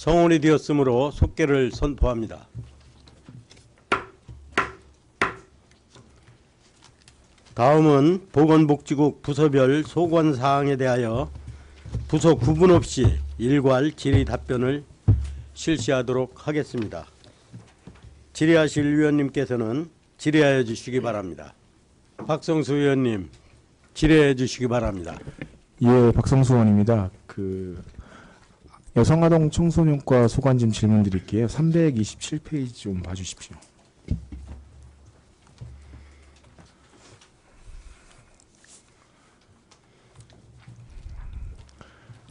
성원이 되었으므로 속개를 선포합니다. 다음은 보건복지국 부서별 소관사항에 대하여 부서 구분 없이 일괄 질의 답변을 실시하도록 하겠습니다. 질의하실 위원님께서는 질의하여 주시기 바랍니다. 박성수 의원님, 질의해 주시기 바랍니다. 예, 박성수 의원입니다. 여성아동 청소년과 소관점 질문 드릴게요. 327페이지 좀 봐주십시오.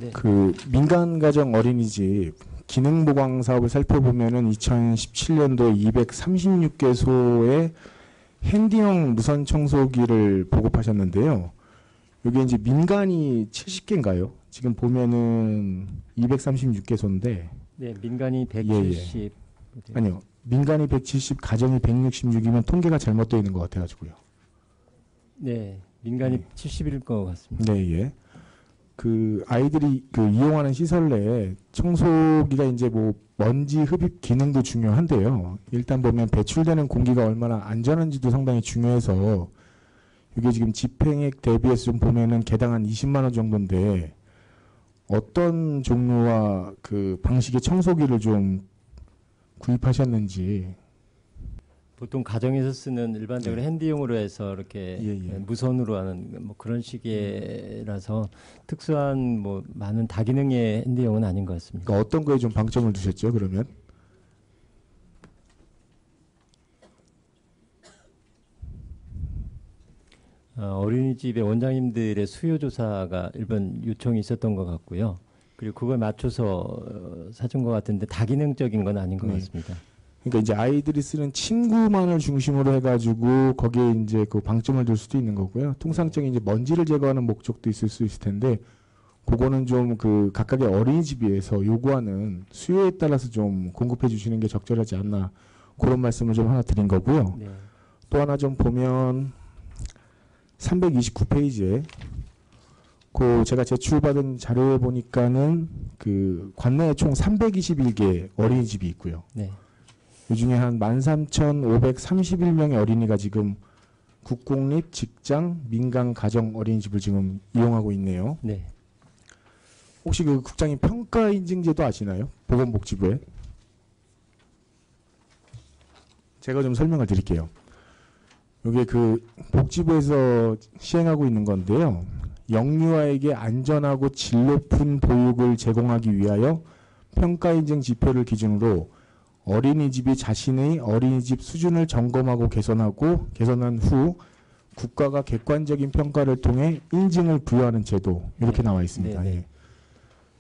네. 민간가정 어린이집 기능보강 사업을 살펴보면은 2017년도에 236개소의 핸디형 무선 청소기를 보급하셨는데요. 이게 이제 민간이 70개인가요? 지금 보면은 236개소인데. 네, 민간이 170. 아니요. 민간이 170, 가정이 166이면 통계가 잘못되어 있는 것 같아가지고요. 네, 민간이 70일 것 같습니다. 네, 예. 아이들이 이용하는 시설 내에 청소기가 이제 먼지 흡입 기능도 중요한데요. 일단 보면 배출되는 공기가 얼마나 안전한지도 상당히 중요해서 이게 지금 집행액 대비해서 좀 보면은 개당 한 20만 원 정도인데 어떤 종류와 방식의 청소기를 좀 구입하셨는지. 보통 가정에서 쓰는 일반적으로 핸디용으로 해서 이렇게 무선으로 하는 그런 식이라서 특수한 많은 다기능의 핸디용은 아닌 것 같습니다. 그러니까 어떤 거에 좀 방점을 두셨죠, 그러면? 어린이집의 원장님들의 수요 조사가 일반 요청이 있었던 것 같고요. 그리고 그거에 맞춰서 사준 것 같은데 다기능적인 건 아닌 것 같습니다. 그러니까 이제 아이들이 쓰는 친구만을 중심으로 해가지고 거기에 이제 방점을 둘 수도 있는 거고요. 통상적인 이제 먼지를 제거하는 목적도 있을 수 있을 텐데, 그거는 좀 각각의 어린이집에서 요구하는 수요에 따라서 좀 공급해 주시는 게 적절하지 않나, 그런 말씀을 좀 하나 드린 거고요. 네. 또 하나 좀 보면 329페이지에 제가 제출받은 자료에 보니까는 관내에 총 321개 어린이집이 있고요. 네. 이 중에 한 13,531명의 어린이가 지금 국공립, 직장, 민간 가정 어린이집을 지금 이용하고 있네요. 네. 혹시 국장님 평가 인증제도 아시나요? 보건복지부에. 제가 좀 설명을 드릴게요. 이게 복지부에서 시행하고 있는 건데요. 영유아에게 안전하고 질 높은 보육을 제공하기 위하여 평가 인증 지표를 기준으로 어린이집이 자신의 어린이집 수준을 점검하고 개선한 후 국가가 객관적인 평가를 통해 인증을 부여하는 제도, 이렇게 나와 있습니다. 네, 네. 예.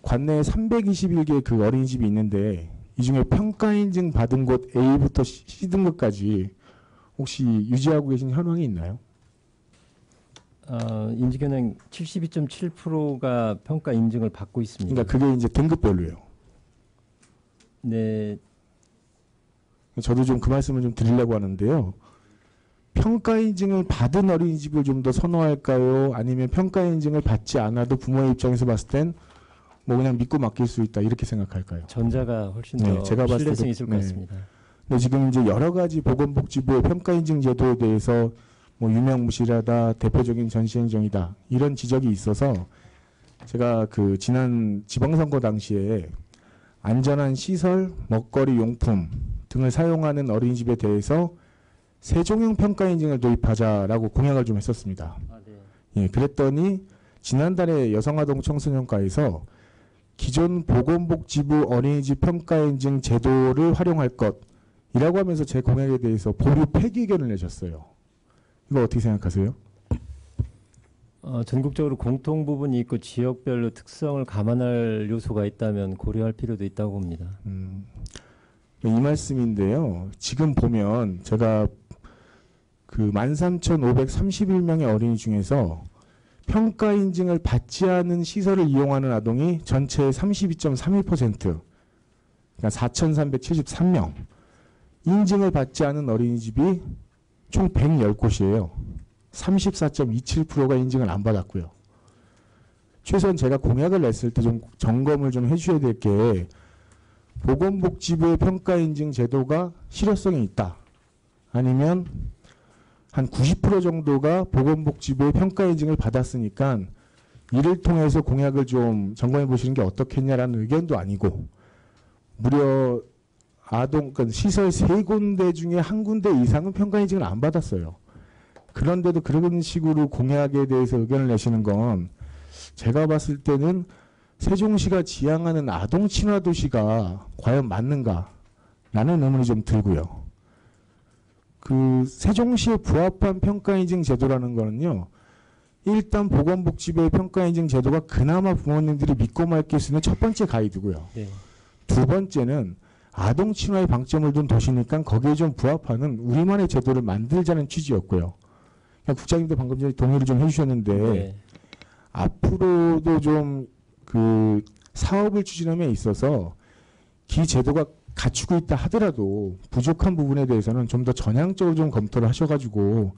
관내에 321개 어린이집이 있는데 이 중에 평가 인증 받은 곳 A부터 C등급까지 혹시 유지하고 계신 현황이 있나요? 임직현행 72.7%가 평가 인증을 받고 있습니다. 그러니까 그게 이제 등급별로예요. 네. 저도 좀 그 말씀을 좀 드리려고 하는데요. 평가 인증을 받은 어린이집을 좀 더 선호할까요? 아니면 평가 인증을 받지 않아도 부모의 입장에서 봤을 땐 그냥 믿고 맡길 수 있다, 이렇게 생각할까요? 전자가 훨씬 더 제가 봤을 신뢰성이 때도, 있을 것 같습니다. 근데 지금 이제 여러 가지 보건복지부의 평가 인증 제도에 대해서 유명무실하다, 대표적인 전시행정이다, 이런 지적이 있어서 제가 지난 지방선거 당시에 안전한 시설, 먹거리 용품 등을 사용하는 어린이집에 대해서 세종형 평가 인증을 도입하자라고 공약을 좀 했었습니다. 네. 예, 그랬더니 지난달에 여성아동 청소년과에서 기존 보건복지부 어린이집 평가 인증 제도를 활용할 것이라고 하면서 제 공약에 대해서 보류 폐기 의견을 내셨어요. 이거 어떻게 생각하세요? 전국적으로 공통 부분이 있고 지역별로 특성을 감안할 요소가 있다면 고려할 필요도 있다고 봅니다. 이 말씀인데요. 지금 보면 제가 13,531명의 어린이 중에서 평가 인증을 받지 않은 시설을 이용하는 아동이 전체의 32.31%, 그러니까 4,373명. 인증을 받지 않은 어린이집이 총 110곳이에요. 34.27%가 인증을 안 받았고요. 최소한 제가 공약을 냈을 때 좀 점검을 좀 해주셔야 될 게, 보건복지부의 평가 인증 제도가 실효성이 있다. 아니면 한 90% 정도가 보건복지부의 평가 인증을 받았으니까 이를 통해서 공약을 좀 점검해 보시는 게 어떻겠냐라는 의견도 아니고 무려 그러니까 시설 3군데 중에 1군데 이상은 평가 인증을 안 받았어요. 그런데도 그런 식으로 공약에 대해서 의견을 내시는 건 제가 봤을 때는 세종시가 지향하는 아동 친화 도시가 과연 맞는가라는 의문이 좀 들고요. 그 세종시에 부합한 평가인증 제도라는 거는요. 일단 보건복지부의 평가인증 제도가 그나마 부모님들이 믿고 맡길 수 있는 첫 번째 가이드고요. 네. 두 번째는 아동 친화에 방점을 둔 도시니까 거기에 좀 부합하는 우리만의 제도를 만들자는 취지였고요. 국장님도 방금 전에 동의를 좀 해주셨는데 네. 앞으로도 좀 그 사업을 추진함에 있어서 기 제도가 갖추고 있다 하더라도 부족한 부분에 대해서는 좀 더 전향적으로 좀 검토를 하셔가지고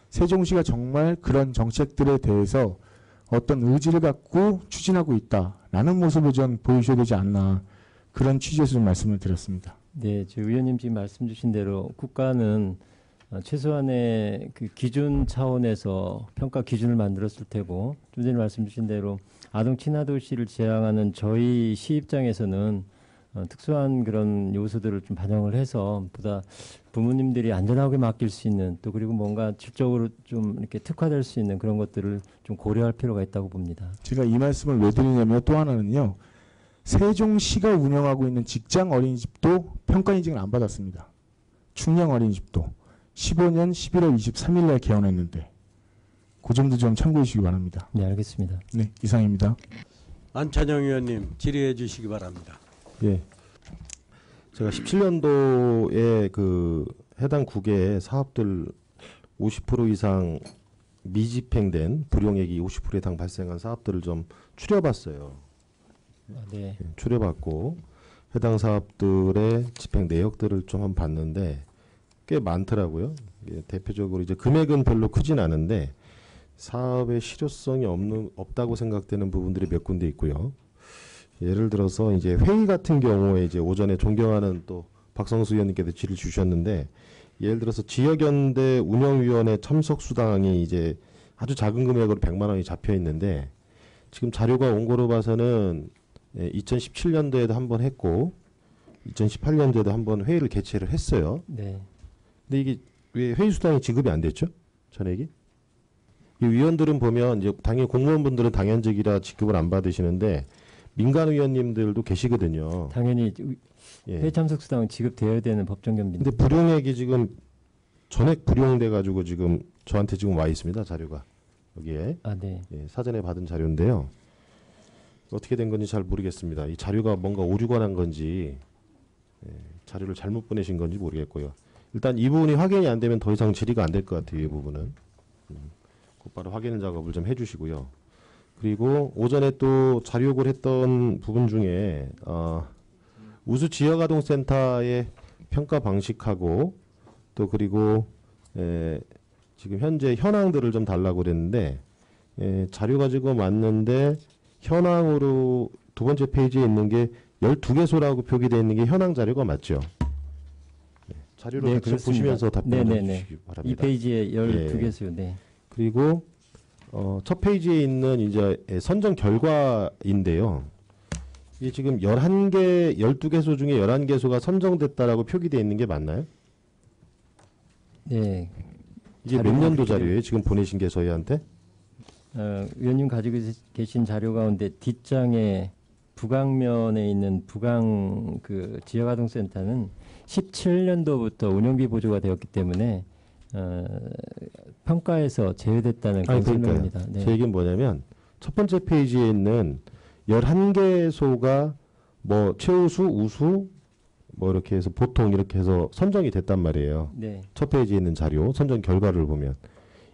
세종시가 정말 그런 정책들에 대해서 어떤 의지를 갖고 추진하고 있다라는 모습을 좀 보여주셔야 되지 않나 그런 취지에서 좀 말씀을 드렸습니다. 네, 저 의원님 지금 말씀 주신 대로 국가는 최소한의 그 기준 차원에서 평가 기준을 만들었을 테고 좀 전에 말씀 주신 대로 아동 친화 도시를 지향하는 저희 시 입장에서는 특수한 그런 요소들을 좀 반영을 해서 보다 부모님들이 안전하게 맡길 수 있는 또 그리고 뭔가 질적으로 좀 이렇게 특화될 수 있는 그런 것들을 좀 고려할 필요가 있다고 봅니다. 제가 이 말씀을 왜 드리냐면 또 하나는요. 세종시가 운영하고 있는 직장 어린이집도 평가 인증을 안 받았습니다. 충녕 어린이집도 15년 11월 23일 날 개원했는데 그 점도 좀 참고해 주시기 바랍니다. 네, 알겠습니다. 네, 이상입니다. 안찬영 의원님 질의해 주시기 바랍니다. 예. 제가 17년도에 그 해당 국의 사업들 50% 이상 미집행된 불용액이 50% 이상 발생한 사업들을 좀 추려봤어요. 네. 예, 추려봤고 해당 사업들의 집행 내역들을 좀 한번 봤는데 꽤 많더라고요. 예, 대표적으로 이제 금액은 별로 크진 않은데 사업의 실효성이 없다고 생각되는 부분들이 몇 군데 있고요. 예를 들어서 이제 회의 같은 경우에 이제 오전에 존경하는 또 박성수 의원님께서 질의를 주셨는데 예를 들어서 지역연대 운영위원회 참석 수당이 이제 아주 작은 금액으로 100만 원이 잡혀 있는데 지금 자료가 온 거로 봐서는 2017년도에도 한번 했고 2018년도에도 한번 회의를 개최를 했어요. 네. 근데 이게 왜 회의 수당이 지급이 안 됐죠? 전액이? 이 위원들은 보면 이제 당연히 공무원분들은 당연직이라 지급을 안 받으시는데 민간 의원님들도 계시거든요. 당연히 예. 회의 참석 수당은 지급되어야 되는 법정 겸비인데. 근데 불용액이 지금 전액 불용돼 가지고 지금 저한테 지금 와 있습니다. 자료가 여기에 아, 네. 예, 사전에 받은 자료인데요. 어떻게 된 건지 잘 모르겠습니다. 이 자료가 뭔가 오류가 난 건지 자료를 잘못 보내신 건지 모르겠고요. 일단 이 부분이 확인이 안 되면 더 이상 질의가 안 될 것 같아요. 이 부분은 곧바로 확인 작업을 좀 해주시고요. 그리고 오전에 또 자료 요구를 했던 부분 중에 우수 지역아동센터의 평가 방식하고 또 그리고 지금 현재 현황들을 좀 달라고 그랬는데 자료가 지금 왔는데 현황으로 두 번째 페이지에 있는 게 12개소라고 표기되어 있는 게 현황 자료가 맞죠? 자료를 네, 같이 그렇습니다. 보시면서 답변해 네네네. 주시기 바랍니다. 이 페이지에 12개수요. 네. 그리고 첫 페이지에 있는 이제 선정 결과인데요. 이게 지금 12개소 중에 11개소가 선정됐다라고 표기되어 있는 게 맞나요? 네. 이게 몇 년도 자료예요? 지금 보내신 게 저희한테? 위원님 가지고 계신 자료 가운데 뒷장에 북악면에 있는 북악 그 지역아동센터는 17년도부터 운영비 보조가 되었기 때문에 평가에서 제외됐다는 그런 설명입니다. 네. 제 얘기는 뭐냐면 첫 번째 페이지에 있는 11개소가 뭐 최우수, 우수 뭐 이렇게 해서 보통 이렇게 해서 선정이 됐단 말이에요. 네. 첫 페이지에 있는 자료 선정 결과를 보면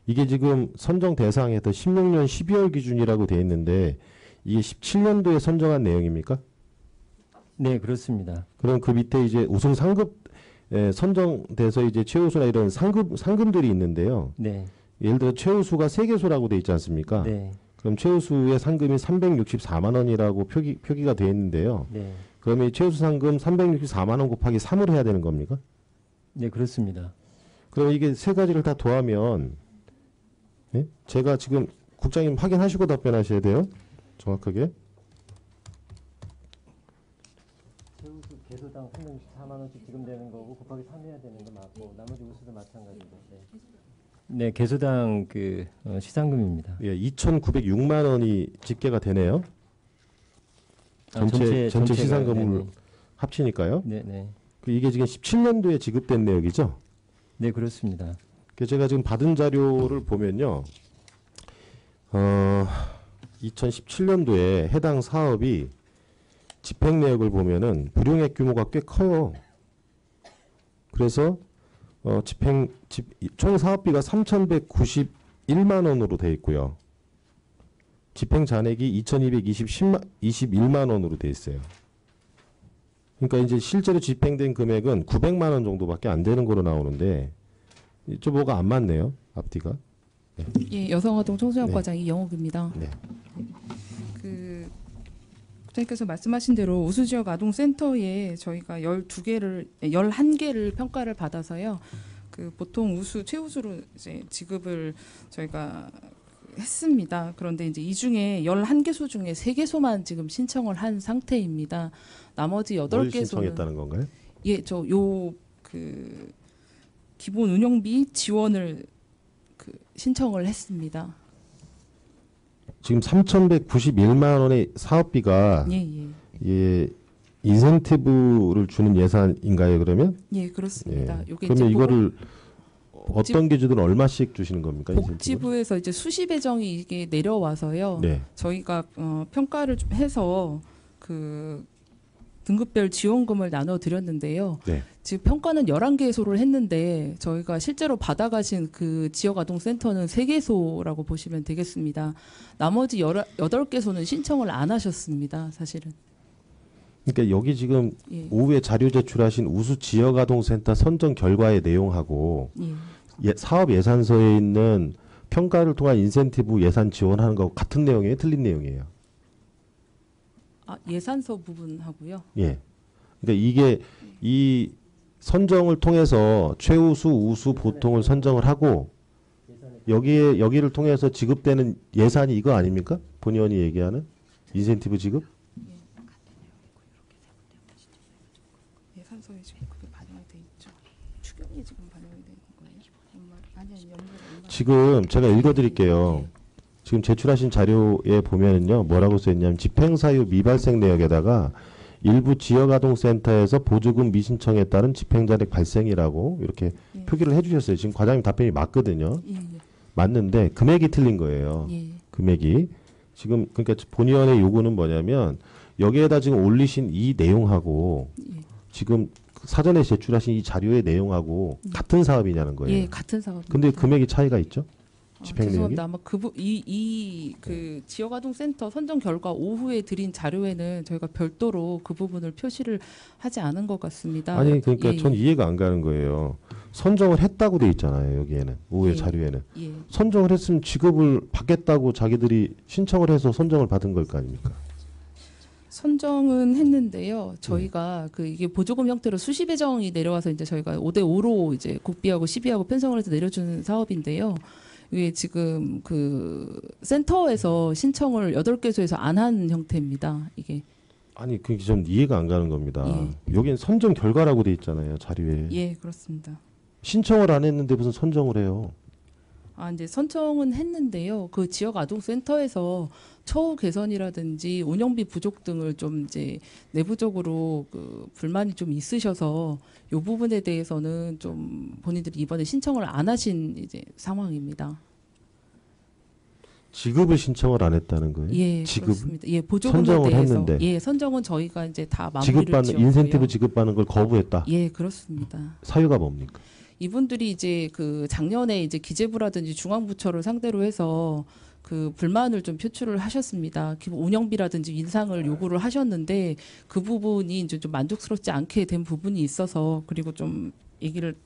이게 지금 선정 대상에서 16년 12월 기준이라고 돼 있는데 이게 17년도에 선정한 내용입니까? 네, 그렇습니다. 그럼 그 밑에 이제 우승 상급 선정돼서 이제 최우수나 이런 상금들이 있는데요. 네. 예를 들어 최우수가 3개소라고 돼 있지 않습니까? 네. 그럼 최우수의 상금이 364만 원이라고 표기가 돼 있는데요. 네. 그러면 이 최우수 상금 364만 원 곱하기 3을 해야 되는 겁니까? 네, 그렇습니다. 그럼 이게 세 가지를 다 더하면 예? 제가 지금 국장님 확인하시고 답변하셔야 돼요. 정확하게. 최우수 개소당 364만 원씩 지급되는 거고 곱하기 3 해야 되는 거 맞고 나머지 우수도 마찬가지고. 네, 개소당 그 시상금입니다. 예, 2,906만 원이 집계가 되네요. 전체 전체가, 시상금을 네네. 합치니까요. 네, 네. 이게 지금 17년도에 지급된 내역이죠. 네, 그렇습니다. 제가 지금 받은 자료를 보면요. 2017년도에 해당 사업이 집행 내역을 보면은 불용액 규모가 꽤 커요. 그래서 총 사업비가 3,191만 원으로 돼 있고요. 집행 잔액이 2,221만 원으로 돼 있어요. 그러니까 이제 실제로 집행된 금액은 900만 원 정도밖에 안 되는 거로 나오는데 좀 뭐가 안 맞네요. 앞뒤가. 네. 예, 여성아동 청소년과장 네. 이영옥입니다. 네. 그 국장님께서 말씀하신 대로 우수지역 아동센터에 저희가 11개를 평가를 받아서요. 그 보통 우수 최우수로 이제 지급을 저희가 했습니다. 그런데 이제 이 중에 11개소 중에 3개소만 지금 신청을 한 상태입니다. 나머지 뭘 8개소는 신청했다는 건가요? 예, 그 기본 운영비 지원을 그 신청을 했습니다. 지금 3,191만 원의 사업비가 예, 인센티브를 주는 예산인가요? 그러면? 예, 그렇습니다. 요게 그러면 이제 이거를 어떤 기준으로 얼마씩 주시는 겁니까? 복지부에서 이제 수시 배정이 이게 내려와서요. 네. 저희가 평가를 좀 해서 그 등급별 지원금을 나눠 드렸는데요. 네. 지금 평가는 11개소를 했는데 저희가 실제로 받아가신 그 지역아동센터는 3개소라고 보시면 되겠습니다. 나머지 8개소는 신청을 안 하셨습니다. 사실은. 그러니까 여기 지금 예. 오후에 자료 제출하신 우수 지역아동센터 선정 결과의 내용하고 사업 예산서에 있는 평가를 통한 인센티브 예산 지원하는 거하고 같은 내용이에요? 틀린 내용이에요? 예산서 부분하고요. 예. 그러니까 이게 이 선정을 통해서 최우수, 우수, 보통을 선정을 하고 여기를 통해서 지급되는 예산이 이거 아닙니까? 본 의원이 얘기하는 인센티브 지급? 예산서에 지금 그게 반영이 돼 있죠. 추경이 지금 반영이 되는 거예요. 지금 제가 읽어드릴게요. 지금 제출하신 자료에 보면은요, 뭐라고 써있냐면 집행사유 미발생 내역에다가 일부 지역아동센터에서 보조금 미신청에 따른 집행잔액 발생이라고 이렇게 표기를 해주셨어요. 지금 과장님 답변이 맞거든요. 맞는데 금액이 틀린 거예요. 금액이 지금 그러니까 본의원의 요구는 뭐냐면 여기에다 지금 올리신 이 내용하고 지금 사전에 제출하신 이 자료의 내용하고 같은 사업이냐는 거예요. 예, 같은 사업. 근데 금액이 차이가 있죠? 집행 내역이? 죄송합니다. 아마 그 지역아동센터 선정 결과 오후에 드린 자료에는 저희가 별도로 그 부분을 표시를 하지 않은 것 같습니다. 아니 그러니까 전 이해가 안 가는 거예요. 선정을 했다고 돼 있잖아요. 여기에는 오후에 자료에는. 선정을 했으면 지급을 받겠다고 자기들이 신청을 해서 선정을 받은 걸 거 아닙니까? 선정은 했는데요. 저희가 이게 보조금 형태로 수시 배정이 내려와서 이제 저희가 5대5로 이제 국비하고 시비하고 편성을 해서 내려주는 사업인데요. 이게 지금 그 센터에서 신청을 8개소에서 안 한 형태입니다. 이게. 아니 그게 좀 이해가 안 가는 겁니다. 여기는 선정 결과라고 돼 있잖아요. 자료에. 예, 그렇습니다. 신청을 안 했는데 무슨 선정을 해요? 이제 선정은 했는데요. 그 지역 아동센터에서 처우 개선이라든지 운영비 부족 등을 좀 이제 내부적으로 그 불만이 좀 있으셔서 이 부분에 대해서는 좀 본인들이 이번에 신청을 안 하신 이제 상황입니다. 지급을 신청을 안 했다는 거예요? 예, 지급을? 그렇습니다. 예, 보조금에 선정을 대해서 했는데. 예, 선정은 저희가 이제 다 마무리를 지었고요. 인센티브 지급받는 걸 거부했다. 예, 그렇습니다. 사유가 뭡니까? 이분들이 이제 그 작년에 이제 기재부라든지 중앙부처를 상대로 해서 그 불만을 좀 표출을 하셨습니다. 기본 운영비라든지 인상을 요구를 하셨는데 그 부분이 이제 좀 만족스럽지 않게 된 부분이 있어서 그리고 좀 얘기를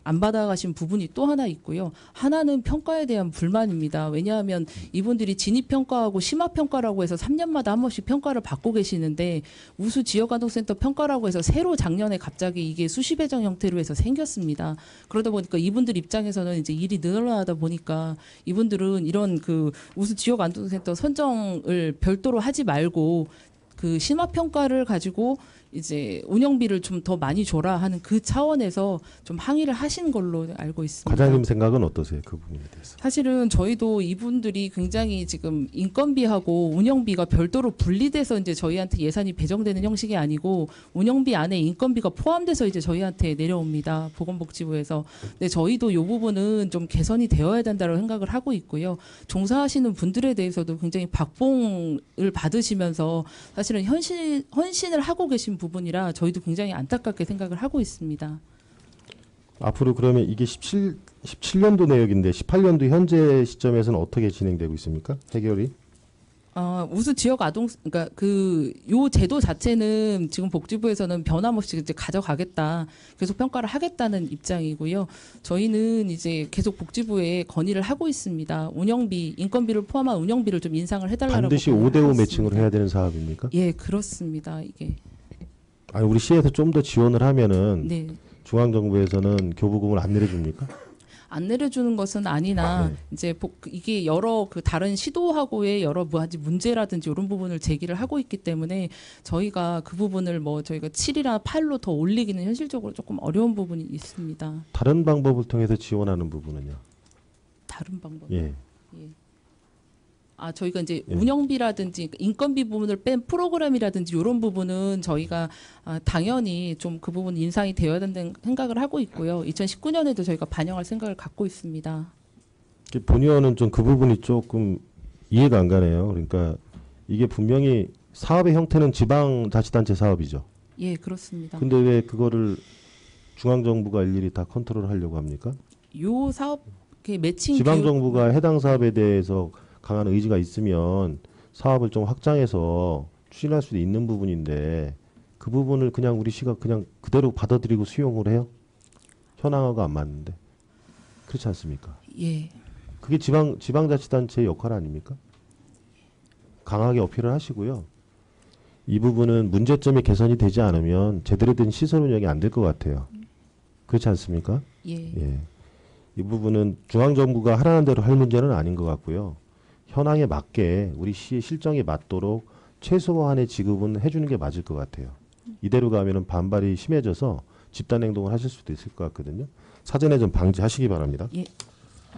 안 받아가신 부분이 또 하나 있고요. 하나는 평가에 대한 불만입니다. 왜냐하면 이분들이 진입평가하고 심화평가라고 해서 3년마다 한 번씩 평가를 받고 계시는데 우수 지역아동센터 평가라고 해서 새로 작년에 갑자기 이게 수시배정 형태로 해서 생겼습니다. 그러다 보니까 이분들 입장에서는 이제 일이 늘어나다 보니까 이분들은 이런 그 우수 지역아동센터 선정을 별도로 하지 말고 그 심화평가를 가지고 이제 운영비를 좀 더 많이 줘라 하는 그 차원에서 좀 항의를 하신 걸로 알고 있습니다. 과장님 생각은 어떠세요? 그 부분에 대해서. 사실은 저희도 이분들이 굉장히 지금 인건비하고 운영비가 별도로 분리돼서 이제 저희한테 예산이 배정되는 형식이 아니고 운영비 안에 인건비가 포함돼서 이제 저희한테 내려옵니다. 보건복지부에서. 근데 저희도 이 부분은 좀 개선이 되어야 된다고 생각을 하고 있고요. 종사하시는 분들에 대해서도 굉장히 박봉을 받으시면서 사실은 헌신을 하고 계신 부분이라 저희도 굉장히 안타깝게 생각을 하고 있습니다. 앞으로 그러면 이게 17년도 내역인데 18년도 현재 시점에서는 어떻게 진행되고 있습니까? 해결이? 우수 지역 아동 그러니까 그 요 제도 자체는 지금 복지부에서는 변함없이 이제 가져가겠다. 계속 평가를 하겠다는 입장이고요. 저희는 이제 계속 복지부에 건의를 하고 있습니다. 운영비, 인건비를 포함한 운영비를 좀 인상을 해달라고. 반드시 5대5 매칭으로 해야 되는 사업입니까? 예, 그렇습니다. 이게. 아니 우리 시에서 좀 더 지원을 하면은 네. 중앙정부에서는 교부금을 안 내려줍니까? 안 내려주는 것은 아니나 네. 이제 이게 여러 그 다른 시도하고의 여러 문제라든지 이런 부분을 제기를 하고 있기 때문에 저희가 그 부분을 뭐 저희가 7이나 8로 더 올리기는 현실적으로 조금 어려운 부분이 있습니다. 다른 방법을 통해서 지원하는 부분은요? 다른 방법. 예. 저희가 이제 예. 운영비라든지 인건비 부분을 뺀 프로그램이라든지 이런 부분은 저희가 당연히 좀 그 부분 인상이 되어야 된다는 생각을 하고 있고요. 2019년에도 저희가 반영할 생각을 갖고 있습니다. 본의원은 좀 그 부분이 조금 이해가 안 가네요. 그러니까 이게 분명히 사업의 형태는 지방자치단체 사업이죠. 예, 그렇습니다. 근데 왜 그거를 중앙정부가 일일이 다 컨트롤하려고 합니까? 요 사업 매칭 지방정부가 해당 사업에 대해서 강한 의지가 있으면 사업을 좀 확장해서 추진할 수도 있는 부분인데 그 부분을 그냥 우리 시가 그냥 그대로 받아들이고 수용을 해요? 현황하고 안 맞는데 그렇지 않습니까? 예. 그게 지방자치단체의 역할 아닙니까? 강하게 어필을 하시고요. 이 부분은 문제점이 개선이 되지 않으면 제대로 된 시설 운영이 안 될 것 같아요. 그렇지 않습니까? 예. 예. 이 부분은 중앙정부가 하라는 대로 할 문제는 아닌 것 같고요. 현황에 맞게 우리 시의 실정에 맞도록 최소한의 지급은 해주는 게 맞을 것 같아요. 이대로 가면은 반발이 심해져서 집단 행동을 하실 수도 있을 것 같거든요. 사전에 좀 방지하시기 바랍니다. 예.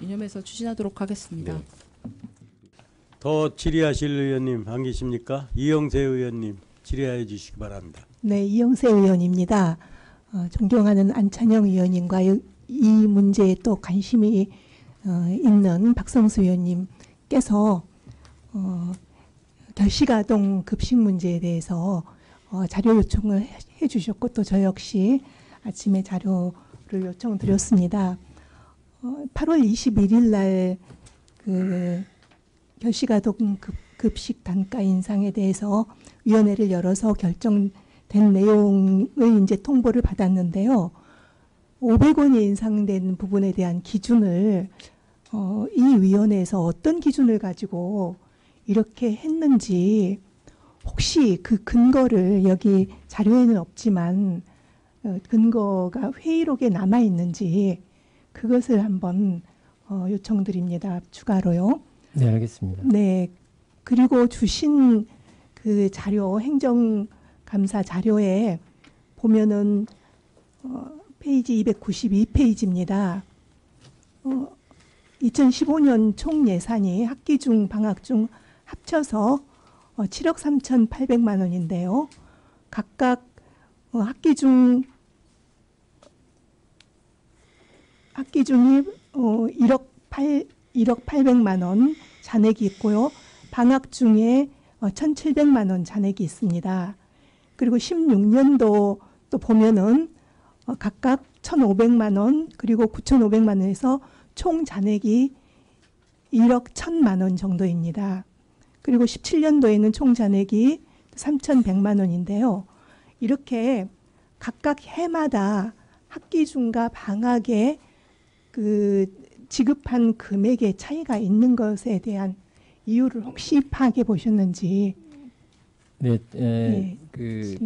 유념해서 추진하도록 하겠습니다. 네. 더 질의하실 의원님 안 계십니까? 이영세 의원님 질의해 주시기 바랍니다. 네, 이영세 의원입니다. 존경하는 안찬영 의원님과 이 문제에 또 관심이 있는 박성수 의원님께서 결식아동 급식 문제에 대해서 자료 요청을 해주셨고 또 저 역시 아침에 자료를 요청드렸습니다. 8월 21일 날 그 결식아동 급식 단가 인상에 대해서 위원회를 열어서 결정된 내용을 이제 통보를 받았는데요. 500원이 인상된 부분에 대한 기준을 이 위원회에서 어떤 기준을 가지고 이렇게 했는지 혹시 그 근거를 여기 자료에는 없지만 근거가 회의록에 남아 있는지 그것을 한번 요청드립니다. 추가로요. 네, 알겠습니다. 네. 그리고 주신 그 자료 행정감사 자료에 보면은 페이지 292페이지입니다. 2015년 총 예산이 학기 중 방학 중 합쳐서 7억 3,800만 원인데요. 각각 학기 중이 1억 800만 원 잔액이 있고요. 방학 중에 1,700만 원 잔액이 있습니다. 그리고 16년도 또 보면은 각각 1,500만 원 그리고 9,500만 원에서 총 잔액이 1억 1,000만 원 정도입니다. 그리고 17년도에는 총 잔액이 3,100만 원인데요. 이렇게 각각 해마다 학기 중과 방학에 그 지급한 금액의 차이가 있는 것에 대한 이유를 혹시 파악해 보셨는지. 네, 네. 그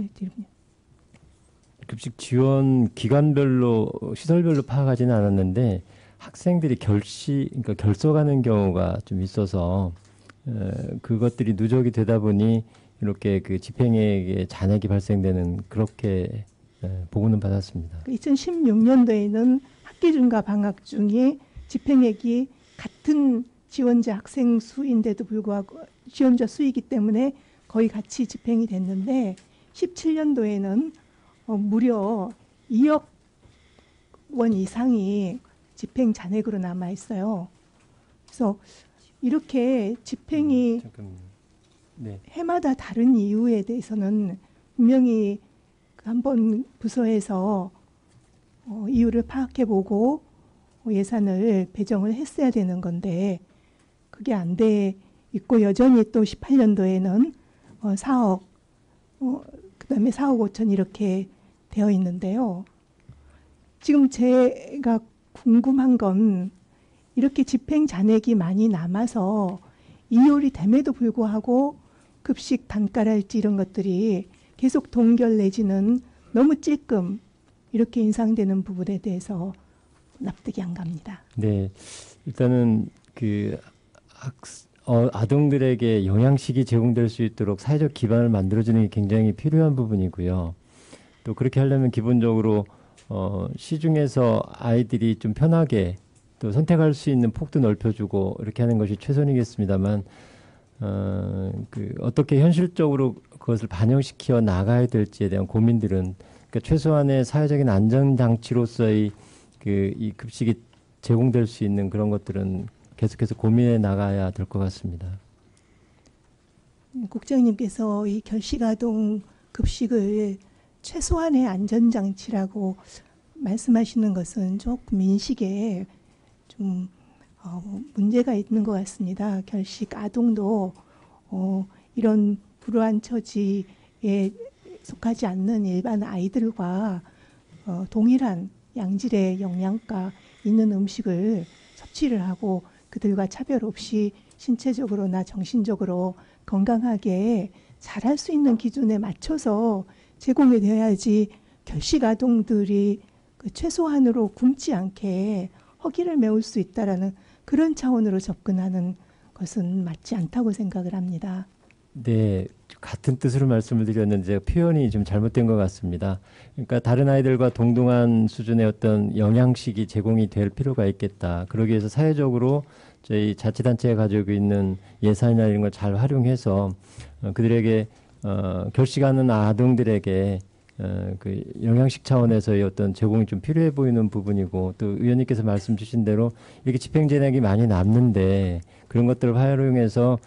급식 지원 기관별로 시설별로 파악하지는 않았는데 학생들이 그러니까 결석하는 경우가 좀 있어서 그것들이 누적이 되다 보니 이렇게 그 집행액에 잔액이 발생되는 그렇게 보고는 받았습니다. 2016년도에는 학기 중과 방학 중에 집행액이 같은 지원자 학생 수인데도 불구하고 지원자 수이기 때문에 거의 같이 집행이 됐는데 17년도에는 무려 2억 원 이상이 집행 잔액으로 남아 있어요. 그래서 이렇게 집행이 네. 해마다 다른 이유에 대해서는 분명히 한번 부서에서 이유를 파악해보고 예산을 배정을 했어야 되는 건데 그게 안 돼 있고 여전히 또 18년도에는 4억 그다음에 4억 5천 이렇게 되어 있는데요. 지금 제가 궁금한 건 이렇게 집행 잔액이 많이 남아서 이율이 됨에도 불구하고 급식 단가랄지 이런 것들이 계속 동결 내지는 너무 찔끔 이렇게 인상되는 부분에 대해서 납득이 안 갑니다. 네, 일단은 그 아동들에게 영양식이 제공될 수 있도록 사회적 기반을 만들어주는 게 굉장히 필요한 부분이고요. 또 그렇게 하려면 기본적으로 시중에서 아이들이 좀 편하게 또 선택할 수 있는 폭도 넓혀주고 이렇게 하는 것이 최선이겠습니다만 어떻게 현실적으로 그것을 반영시켜 나가야 될지에 대한 고민들은 그러니까 최소한의 사회적인 안전장치로서의 이 급식이 제공될 수 있는 그런 것들은 계속해서 고민해 나가야 될 것 같습니다. 국장님께서 이 결식아동 급식을 최소한의 안전장치라고 말씀하시는 것은 조금 인식에 좀 문제가 있는 것 같습니다. 결식 아동도 이런 불우한 처지에 속하지 않는 일반 아이들과 동일한 양질의 영양가 있는 음식을 섭취를 하고 그들과 차별 없이 신체적으로나 정신적으로 건강하게 자랄 수 있는 기준에 맞춰서 제공이 되어야지 결식 아동들이 그 최소한으로 굶지 않게 허기를 메울 수 있다라는 그런 차원으로 접근하는 것은 맞지 않다고 생각을 합니다. 네, 같은 뜻으로 말씀을 드렸는데 표현이 좀 잘못된 것 같습니다. 그러니까 다른 아이들과 동등한 수준의 어떤 영양식이 제공이 될 필요가 있겠다. 그러기 위해서 사회적으로 저희 자치단체가 가지고 있는 예산이나 이런 걸 잘 활용해서 그들에게 결식하는 아동들에게 그 영양식 차원에서의 어떤 제공이 좀 필요해 보이는 부분이고 또 의원님께서 말씀 주신 대로 이렇게 집행진액이 많이 남는데 그런 것들을 활용해서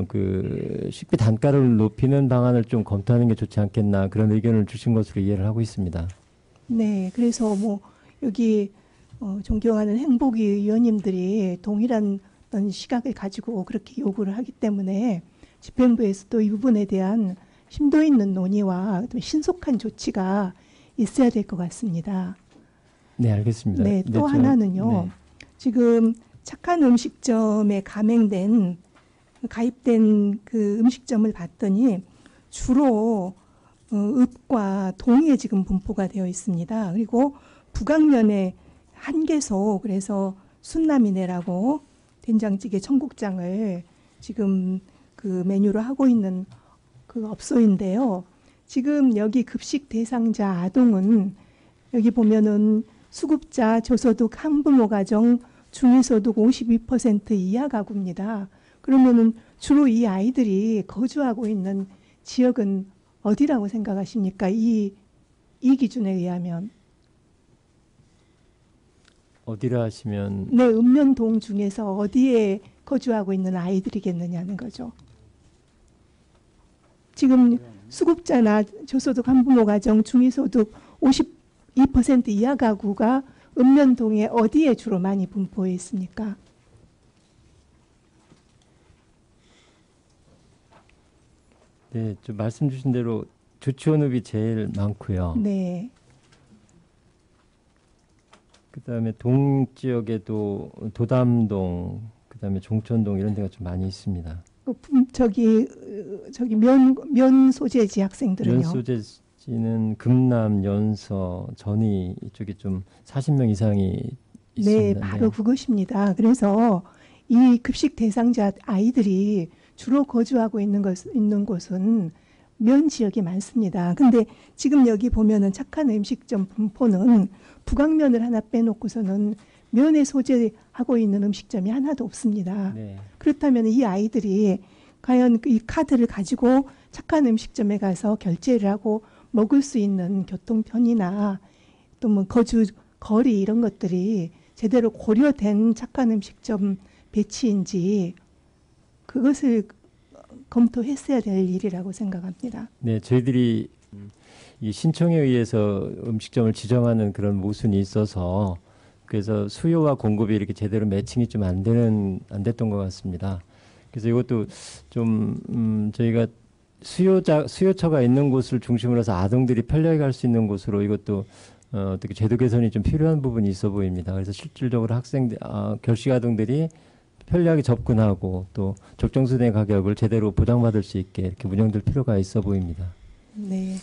그 식비 단가를 높이는 방안을 좀 검토하는 게 좋지 않겠나 그런 의견을 주신 것으로 이해를 하고 있습니다. 네, 그래서 뭐 여기 존경하는 행복위 의원님들이 동일한 어떤 시각을 가지고 그렇게 요구를 하기 때문에 집행부에서도 이 부분에 대한 심도 있는 논의와 신속한 조치가 있어야 될 것 같습니다. 네, 알겠습니다. 네, 또 하나는요. 네. 지금 착한 음식점에 가입된 그 음식점을 봤더니 주로 읍과 동에 지금 분포가 되어 있습니다. 그리고 북악면에 한 개소 그래서 순남이네라고 된장찌개 청국장을 지금 그 메뉴로 하고 있는 그 업소인데요. 지금 여기 급식 대상자 아동은 여기 보면은 수급자 저소득 한부모 가정 중위소득 52% 이하 가구입니다. 그러면은 주로 이 아이들이 거주하고 있는 지역은 어디라고 생각하십니까? 이 기준에 의하면. 어디라 하시면 네, 읍면동 중에서 어디에 거주하고 있는 아이들이겠느냐는 거죠. 지금 수급자나 저소득 한부모 가정 중위소득 52% 이하 가구가 읍면동에 어디에 주로 많이 분포해 있습니까? 네, 좀 말씀 주신 대로 조치원읍이 제일 많고요. 네. 그다음에 동 지역에도 도담동, 그다음에 종천동 이런 데가 좀 많이 있습니다. 저기 면 소재지 학생들은요. 면 소재지는 금남, 연서, 전이 이쪽에 좀 40명 이상이 있습니다. 네, 바로 그것입니다. 그래서 이 급식 대상자 아이들이 주로 거주하고 있는 곳은 면 지역이 많습니다. 근데 지금 여기 보면은 착한 음식점 분포는 북악면을 하나 빼놓고서는 면에 소재하고 있는 음식점이 하나도 없습니다. 네. 그렇다면 이 아이들이 과연 이 카드를 가지고 착한 음식점에 가서 결제를 하고 먹을 수 있는 교통편이나 또 뭐 거주 거리 이런 것들이 제대로 고려된 착한 음식점 배치인지 그것을 검토했어야 될 일이라고 생각합니다. 네, 저희들이 이 신청에 의해서 음식점을 지정하는 그런 모순이 있어서 그래서 수요와 공급이 이렇게 제대로 매칭이 좀 안 됐던 것 같습니다. 그래서 이것도 좀 저희가 수요처가 있는 곳을 중심으로 해서 아동들이 편리하게 갈 수 있는 곳으로 이것도 어떻게 제도 개선이 좀 필요한 부분이 있어 보입니다. 그래서 실질적으로 결식 아동들이 편리하게 접근하고 또 적정수준의 가격을 제대로 보장받을 수 있게 이렇게 운영될 필요가 있어 보입니다. 네.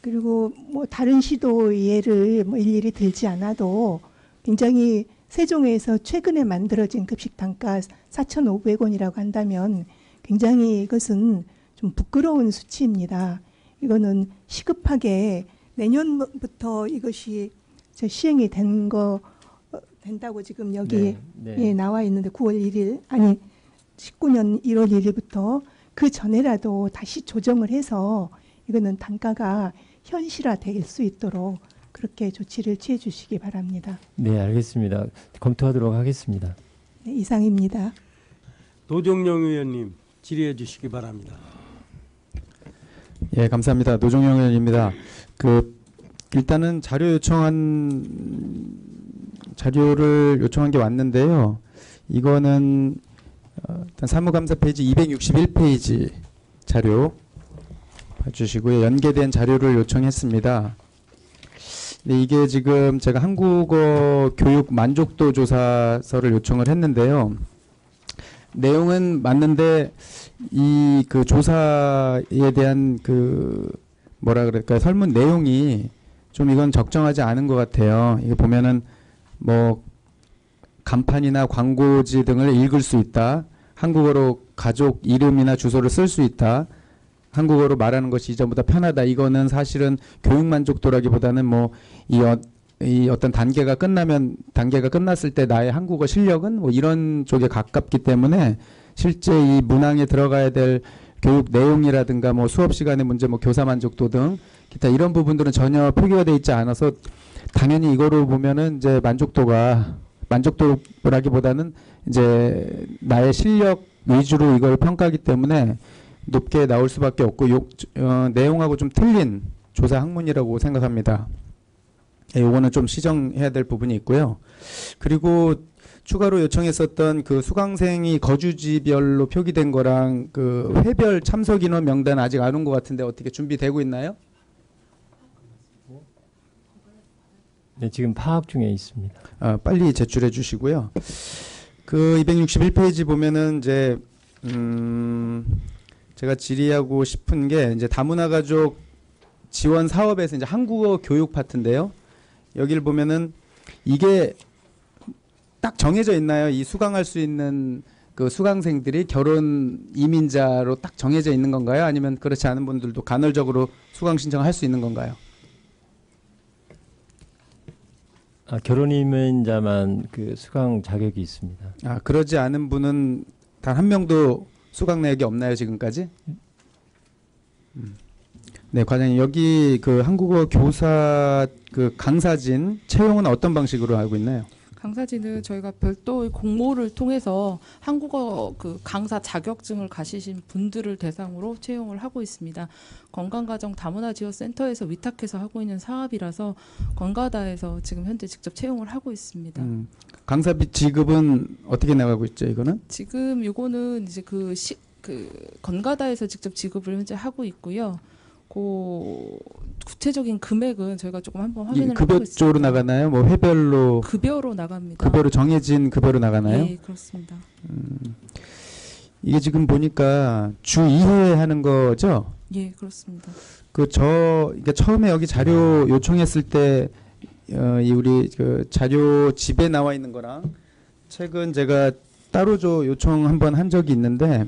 그리고 뭐 다른 시도 예를 뭐 일일이 들지 않아도 굉장히 세종에서 최근에 만들어진 급식 단가 4,500원이라고 한다면 굉장히 이것은 좀 부끄러운 수치입니다. 이거는 시급하게 내년부터 이것이 시행이 된다고 지금 여기 예, 나와 있는데 9월 1일 아니 19년 1월 1일부터 그 전에라도 다시 조정을 해서 이거는 단가가 현실화될 수 있도록 그렇게 조치를 취해 주시기 바랍니다. 네, 알겠습니다. 검토하도록 하겠습니다. 네, 이상입니다. 노정영 의원님 질의해 주시기 바랍니다. 예, 감사합니다. 노정영 의원입니다. 일단은 자료를 요청한 게 왔는데요. 이거는 일단 사무감사 페이지 261페이지 자료 봐주시고요. 연계된 자료를 요청했습니다. 근데 이게 지금 제가 한국어 교육 만족도 조사서를 요청을 했는데요. 내용은 맞는데 이 그 조사에 대한 뭐라 그럴까요? 설문 내용이 좀 이건 적정하지 않은 것 같아요. 이게 보면은 뭐 간판이나 광고지 등을 읽을 수 있다. 한국어로 가족 이름이나 주소를 쓸 수 있다. 한국어로 말하는 것이 이전보다 편하다. 이거는 사실은 교육 만족도라기보다는 뭐 이 어떤 단계가 끝났을 때 나의 한국어 실력은 뭐 이런 쪽에 가깝기 때문에 실제 이 문항에 들어가야 될 교육 내용이라든가 뭐 수업 시간의 문제, 뭐 교사 만족도 등 기타 이런 부분들은 전혀 표기가 돼 있지 않아서 당연히 이거로 보면은 이제 만족도라기보다는 이제 나의 실력 위주로 이걸 평가하기 때문에 높게 나올 수밖에 없고 내용하고 좀 틀린 조사 학문이라고 생각합니다. 요거는 좀 시정해야 될 부분이 있고요. 그리고 추가로 요청했었던 그 수강생이 거주지별로 표기된 거랑 그 회별 참석 인원 명단 아직 안 온 것 같은데 어떻게 준비되고 있나요? 네, 지금 파악 중에 있습니다. 빨리 제출해 주시고요. 그 261페이지 보면은 이제 제가 질의하고 싶은 게 이제 다문화 가족 지원 사업에서 이제 한국어 교육 파트인데요. 여기를 보면은 이게 딱 정해져 있나요? 이 수강할 수 있는 그 수강생들이 결혼 이민자로 딱 정해져 있는 건가요? 아니면 그렇지 않은 분들도 간헐적으로 수강 신청할 수 있는 건가요? 결혼 이민자만 그 수강 자격이 있습니다. 그러지 않은 분은 단 한 명도 수강 내역이 없나요, 지금까지? 네, 과장님 여기 그 한국어 교사 그 강사진 채용은 어떤 방식으로 하고 있나요? 강사진은 저희가 별도의 공모를 통해서 한국어 그 강사 자격증을 가지신 분들을 대상으로 채용을 하고 있습니다. 건강가정 다문화 지원 센터에서 위탁해서 하고 있는 사업이라서 건가다에서 지금 현재 직접 채용을 하고 있습니다. 강사비 지급은 어떻게 나가고 있죠, 이거는? 지금 이거는 이제 그 건가다에서 직접 지급을 현재 하고 있고요. 그 구체적인 금액은 저희가 조금 한번 확인을 급여 해보겠습니다. 쪽으로 나가나요? 뭐 회별로 급여로 나갑니다. 급여로 정해진 급여로 나가나요? 예, 그렇습니다. 이게 지금 보니까 주 2회 하는 거죠? 예, 그렇습니다. 그러니까 처음에 여기 자료 요청했을 때 이 우리 그 자료 집에 나와 있는 거랑 최근 제가 따로 요청 한번 한 적이 있는데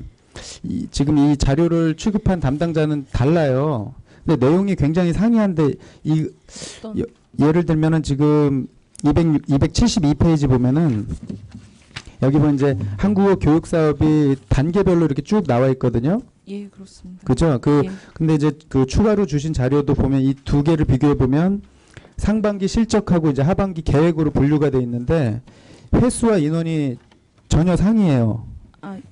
지금 이 자료를 취급한 담당자는 달라요. 근데 내용이 굉장히 상이한데 예를 들면은 지금 272페이지 보면은 여기 보면 이제 한국어 교육 사업이 단계별로 이렇게 쭉 나와 있거든요. 예, 그렇습니다. 그죠? 예. 근데 이제 그 추가로 주신 자료도 보면 이 두 개를 비교해 보면 상반기 실적하고 이제 하반기 계획으로 분류가 돼 있는데 횟수와 인원이 전혀 상이에요.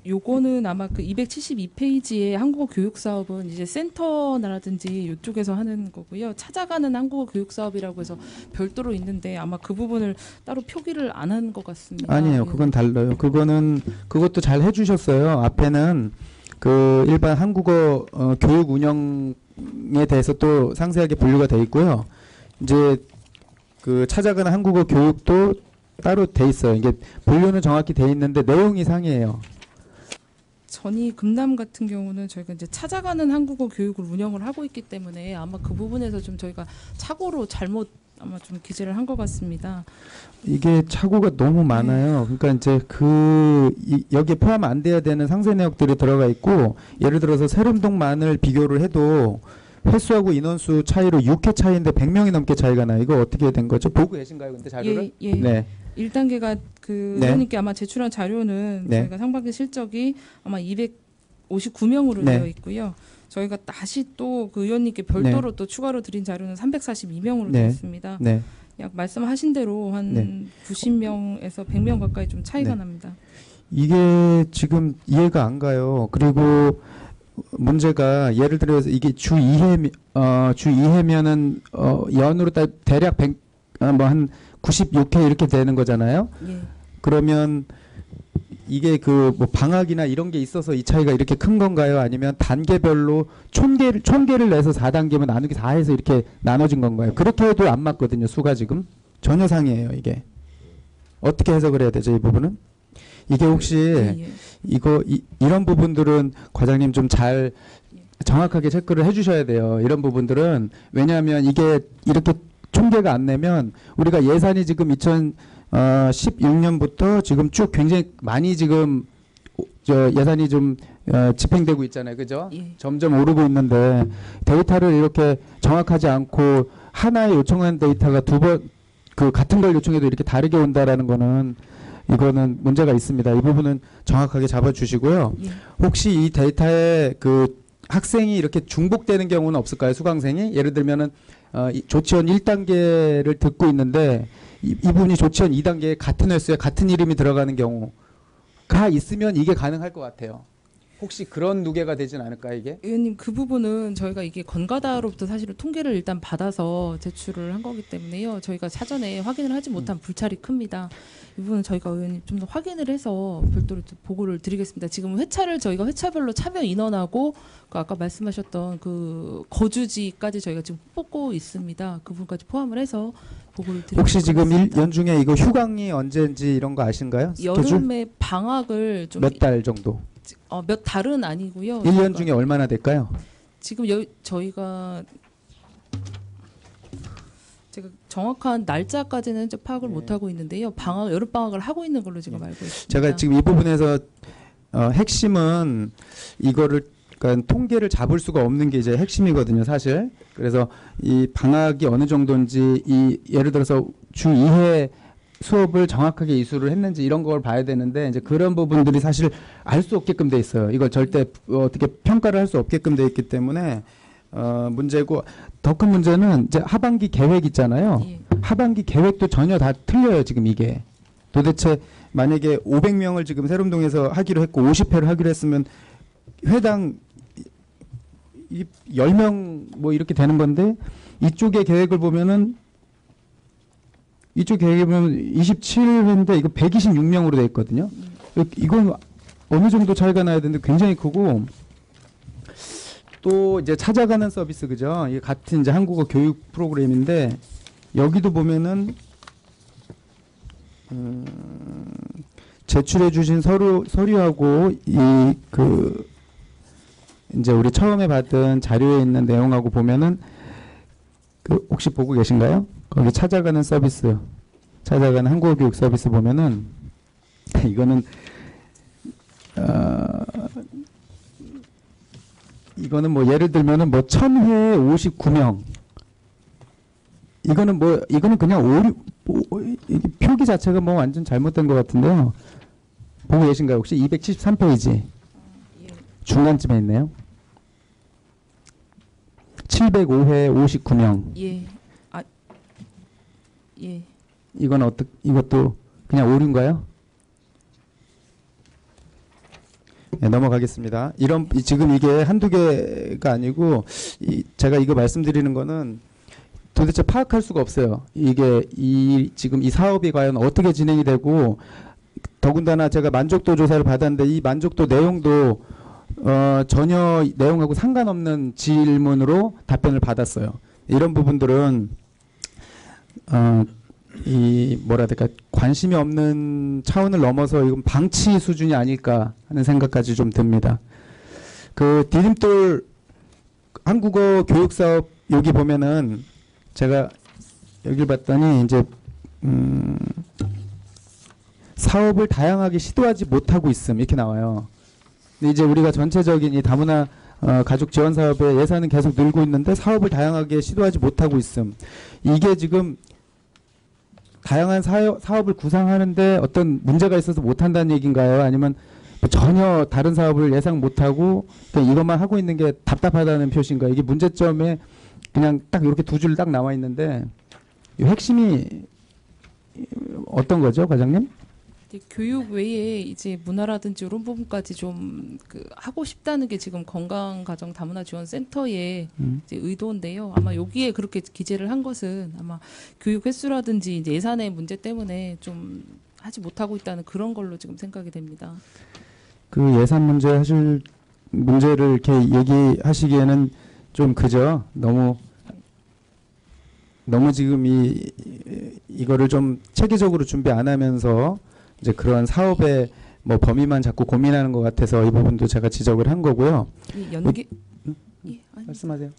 요거는 아마 그 272페이지의 한국어 교육 사업은 이제 센터라든지 이쪽에서 하는 거고요. 찾아가는 한국어 교육 사업이라고 해서 별도로 있는데 아마 그 부분을 따로 표기를 안 한 것 같습니다. 아니에요. 그건 달라요. 그것도 잘 해주셨어요. 앞에는 그 일반 한국어 교육 운영에 대해서 또 상세하게 분류가 돼 있고요. 이제 그 찾아가는 한국어 교육도 따로 돼 있어요. 이게 분류는 정확히 돼 있는데 내용이 상이에요. 전이 금남 같은 경우는 저희가 이제 찾아가는 한국어 교육을 운영을 하고 있기 때문에 아마 그 부분에서 좀 저희가 착오로 잘못 아마 좀 기재를 한 것 같습니다. 이게 착오가 너무 많아요. 그러니까 이제 여기에 포함 안 돼야 되는 상세 내역들이 들어가 있고 예를 들어서 세림동만을 비교를 해도 횟수하고 인원수 차이로 6회 차이인데 100명이 넘게 차이가 나요. 이거 어떻게 된 거죠? 보고 계신가요? 근데 자료를? 예. 네. 1단계가 그 네. 의원님께 아마 제출한 자료는 네. 저희가 상반기 실적이 아마 259명으로 네. 되어 있고요. 저희가 다시 또 그 의원님께 별도로 또 추가로 드린 자료는 342명으로 네. 되어 있습니다. 네. 약 말씀하신 대로 한 네. 90명에서 100명 가까이 좀 차이가 네. 납니다. 이게 지금 이해가 안 가요. 그리고 문제가 예를 들어서 이게 주 2회면은 연으로 대략 뭐 한 96회 이렇게 되는 거잖아요. 예. 그러면 이게 그 뭐 방학이나 이런 게 있어서 이 차이가 이렇게 큰 건가요? 아니면 단계별로 총계를 내서 4단계면 나누기 4해서 이렇게 나눠진 건가요? 그렇게 해도 안 맞거든요. 수가 지금 전혀 상이에요. 이게 어떻게 해석을 해야 되죠? 이 부분은 이게 혹시 예. 이런 부분들은 과장님 좀 잘 정확하게 체크를 해주셔야 돼요. 이런 부분들은 왜냐하면 이게 이렇게 총계가 안 내면 우리가 예산이 지금 2016년부터 지금 쭉 굉장히 많이 지금 예산이 좀 집행되고 있잖아요. 그죠? 예. 점점 오르고 있는데 데이터를 이렇게 정확하지 않고 하나에 요청한 데이터가 두 번 그 같은 걸 요청해도 이렇게 다르게 온다라는 거는 이거는 문제가 있습니다. 이 부분은 정확하게 잡아주시고요. 예. 혹시 이 데이터에 그 학생이 이렇게 중복되는 경우는 없을까요? 수강생이 예를 들면은 조치원 1단계를 듣고 있는데 이분이 조치원 2단계에 같은 횟수에 같은 이름이 들어가는 경우가 있으면 이게 가능할 것 같아요. 혹시 그런 누계가 되진 않을까요, 이게? 의원님 그 부분은 저희가 이게 건가다로부터 사실은 통계를 일단 받아서 제출을 한 거기 때문에요. 저희가 사전에 확인을 하지 못한 불찰이 큽니다. 이 부분은 저희가 의원님 좀 더 확인을 해서 별도로 보고를 드리겠습니다. 지금 저희가 회차별로 참여 인원하고 그 아까 말씀하셨던 그 거주지까지 저희가 지금 뽑고 있습니다. 그 부분까지 포함을 해서 보고를 드리겠습니다. 혹시 지금 연중에 이거 휴강이 언제인지 이런 거 아신가요? 스케줄? 여름에 방학을 좀 몇 달 정도? 몇 달은 아니고요. 1년 중에 얼마나 될까요? 지금 저희가 제가 정확한 날짜까지는 좀 파악을 못 하고 있는데요. 여름 방학을 하고 있는 걸로 지금 알고 있습니다. 제가 지금 이 부분에서 핵심은 이거를 그러니까 통계를 잡을 수가 없는 게 이제 핵심이거든요, 사실. 그래서 이 방학이 어느 정도인지 예를 들어서 주 2회 수업을 정확하게 이수를 했는지 이런 걸 봐야 되는데 이제 그런 부분들이 사실 알 수 없게끔 돼 있어요. 이걸 절대 어떻게 평가를 할 수 없게끔 돼 있기 때문에 문제고 더 큰 문제는 이제 하반기 계획 있잖아요. 예. 하반기 계획도 전혀 다 틀려요, 지금 이게. 도대체 만약에 500명을 지금 세림동에서 하기로 했고 50회를 하기로 했으면 회당 10명 뭐 이렇게 되는 건데 이쪽의 계획을 보면은 이쪽 계획에 보면 27회인데 이거 126명으로 돼 있거든요. 이건 어느 정도 차이가 나야 되는데 굉장히 크고 또 이제 찾아가는 서비스 그죠? 이게 같은 이제 한국어 교육 프로그램인데 여기도 보면은 제출해 주신 서류하고 이 그 이제 우리 처음에 받은 자료에 있는 내용하고 보면은 그 혹시 보고 계신가요? 거기 찾아가는 서비스, 찾아가는 한국어 교육 서비스 보면은 이거는 이거는 뭐 예를 들면은 뭐 1000회에 59명. 이거는 그냥 이게 표기 자체가 뭐 완전 잘못된 것 같은데요. 보고 계신가요? 혹시 273페이지 중간쯤에 있네요. 705회 59명. 예. 예. 이건 이것도 그냥 오류인가요? 네, 넘어가겠습니다. 지금 이게 한두 개가 아니고 제가 이거 말씀드리는 거는 도대체 파악할 수가 없어요. 이게 지금 이 사업이 과연 어떻게 진행이 되고 더군다나 제가 만족도 조사를 받았는데 이 만족도 내용도 전혀 내용하고 상관없는 질문으로 답변을 받았어요. 이런 부분들은 이 뭐라 해야 될까 관심이 없는 차원을 넘어서 이건 방치 수준이 아닐까 하는 생각까지 좀 듭니다. 그 디딤돌 한국어 교육 사업 여기 보면은 제가 여기를 봤더니 이제 사업을 다양하게 시도하지 못하고 있음 이렇게 나와요. 근데 이제 우리가 전체적인 이 다문화 가족 지원 사업의 예산은 계속 늘고 있는데 사업을 다양하게 시도하지 못하고 있음. 이게 지금 다양한 사업을 구상하는데 어떤 문제가 있어서 못한다는 얘기인가요? 아니면 뭐 전혀 다른 사업을 예상 못하고 그냥 이것만 하고 있는 게 답답하다는 표시인가요? 이게 문제점에 그냥 딱 이렇게 두 줄 딱 나와 있는데 이 핵심이 어떤 거죠, 과장님? 교육 외에 이제 문화라든지 이런 부분까지 좀 하고 싶다는 게 지금 건강가정 다문화 지원 센터의 이제 의도인데요. 아마 여기에 그렇게 기재를 한 것은 아마 교육 횟수라든지 이제 예산의 문제 때문에 좀 하지 못하고 있다는 그런 걸로 지금 생각이 됩니다. 그 예산 문제를 이렇게 얘기하시기에는 좀 그죠? 너무 지금 이거를 좀 체계적으로 준비 안 하면서 이제 그런 사업의 뭐 범위만 자꾸 고민하는 것 같아서 이 부분도 제가 지적을 한 거고요. 말씀하세요.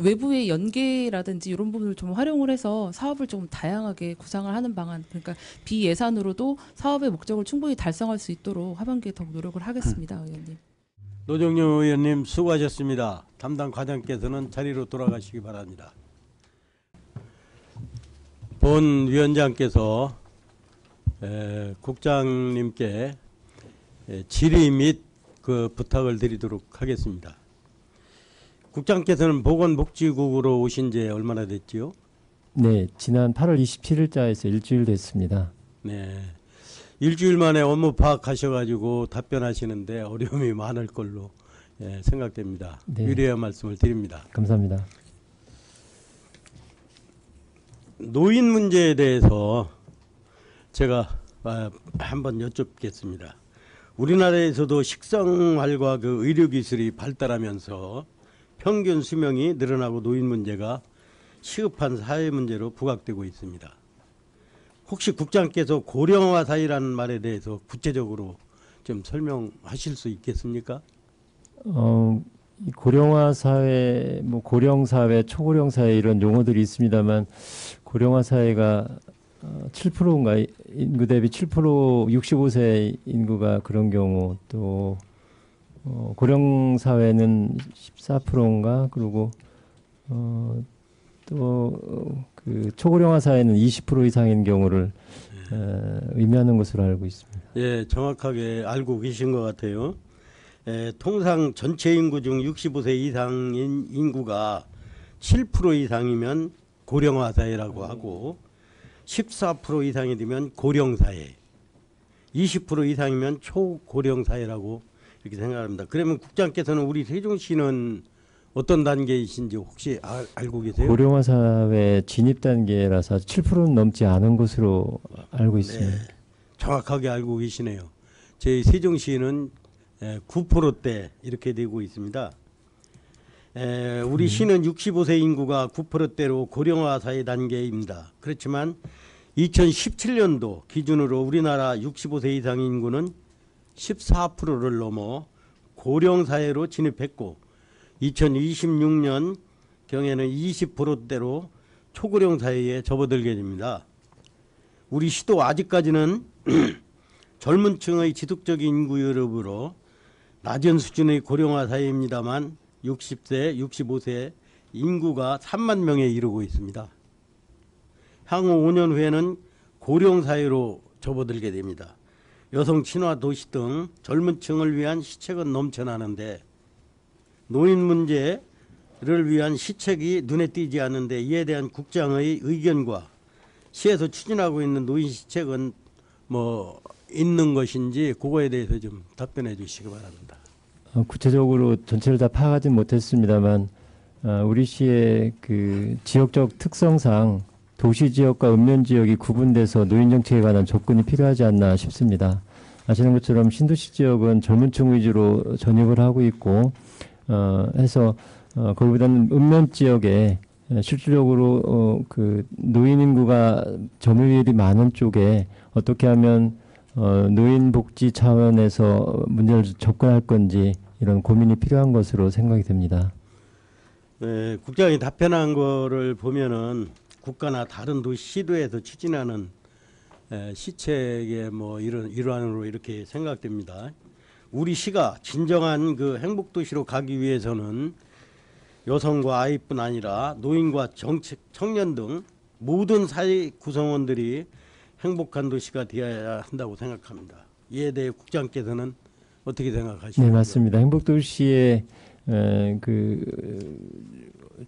외부의 연계라든지 이런 부분을 좀 활용을 해서 사업을 좀 다양하게 구상을 하는 방안. 그러니까 비예산으로도 사업의 목적을 충분히 달성할 수 있도록 하반기에 더욱 노력을 하겠습니다, 의원님. 노정용 의원님 수고하셨습니다. 담당 과장께서는 자리로 돌아가시기 바랍니다. 본 위원장께서 국장님께 질의 및 그 부탁을 드리도록 하겠습니다. 국장께서는 보건복지국으로 오신 지 얼마나 됐지요? 네, 지난 8월 27일자에서 일주일 됐습니다. 네, 일주일 만에 업무 파악하셔가지고 답변하시는데 어려움이 많을 걸로 생각됩니다. 네. 유리한 말씀을 드립니다. 감사합니다. 노인 문제에 대해서 제가 한번 여쭙겠습니다. 우리나라에서도 식생활과 그 의료기술이 발달하면서 평균 수명이 늘어나고 노인 문제가 시급한 사회 문제로 부각되고 있습니다. 혹시 국장께서 고령화 사회라는 말에 대해서 구체적으로 좀 설명하실 수 있겠습니까? 이 고령화 사회, 뭐 고령 사회, 초고령 사회 이런 용어들이 있습니다만 고령화 사회가 7%인가 인구 대비 7% 65세 인구가 그런 경우 또 고령 사회는 14%인가 그리고 또 그 초고령화 사회는 20% 이상인 경우를 의미하는 것으로 알고 있습니다. 예, 정확하게 알고 계신 것 같아요. 통상 전체 인구 중 65세 이상인 인구가 7% 이상이면 고령화 사회라고 하고 14% 이상이 되면 고령 사회, 20% 이상이면 초고령 사회라고 이렇게 생각합니다. 그러면 국장께서는 우리 세종시는 어떤 단계이신지 혹시 알고 계세요? 고령화 사회 진입 단계라서 7%는 넘지 않은 것으로 알고 있습니다. 네, 정확하게 알고 계시네요. 저희 세종시는 9%대 이렇게 되고 있습니다. 우리 시는 65세 인구가 9%대로 고령화 사회 단계입니다. 그렇지만 2017년도 기준으로 우리나라 65세 이상 인구는 14%를 넘어 고령 사회로 진입했고 2026년 경에는 20%대로 초고령 사회에 접어들게 됩니다. 우리 시도 아직까지는 젊은 층의 지속적인 인구유럽으로 낮은 수준의 고령화 사회입니다만 60세, 65세 인구가 3만 명에 이르고 있습니다. 향후 5년 후에는 고령 사회로 접어들게 됩니다. 여성 친화 도시 등 젊은 층을 위한 시책은 넘쳐나는데 노인 문제를 위한 시책이 눈에 띄지 않는데 이에 대한 국장의 의견과 시에서 추진하고 있는 노인 시책은 뭐 있는 것인지 그거에 대해서 좀 답변해 주시기 바랍니다. 구체적으로 전체를 다 파악하진 못했습니다만 우리 시의 그 지역적 특성상 도시 지역과 읍면 지역이 구분돼서 노인 정책에 관한 접근이 필요하지 않나 싶습니다. 아시는 것처럼 신도시 지역은 젊은 층 위주로 전입을 하고 있고 해서 거기보다는 읍면 지역에 실질적으로 그 노인 인구가 점유율이 많은 쪽에 어떻게 하면 노인 복지 차원에서 문제를 접근할 건지 이런 고민이 필요한 것으로 생각이 됩니다. 네, 국장이 답변한 거를 보면은 국가나 다른 도시 시도에서 추진하는 시책의 뭐 일환으로 이렇게 생각됩니다. 우리 시가 진정한 그 행복 도시로 가기 위해서는 여성과 아이뿐 아니라 노인과 청년 등 모든 사회 구성원들이 행복한 도시가 되어야 한다고 생각합니다. 이에 대해 국장께서는 어떻게 생각하십니까? 네, 맞습니다. 행복 도시의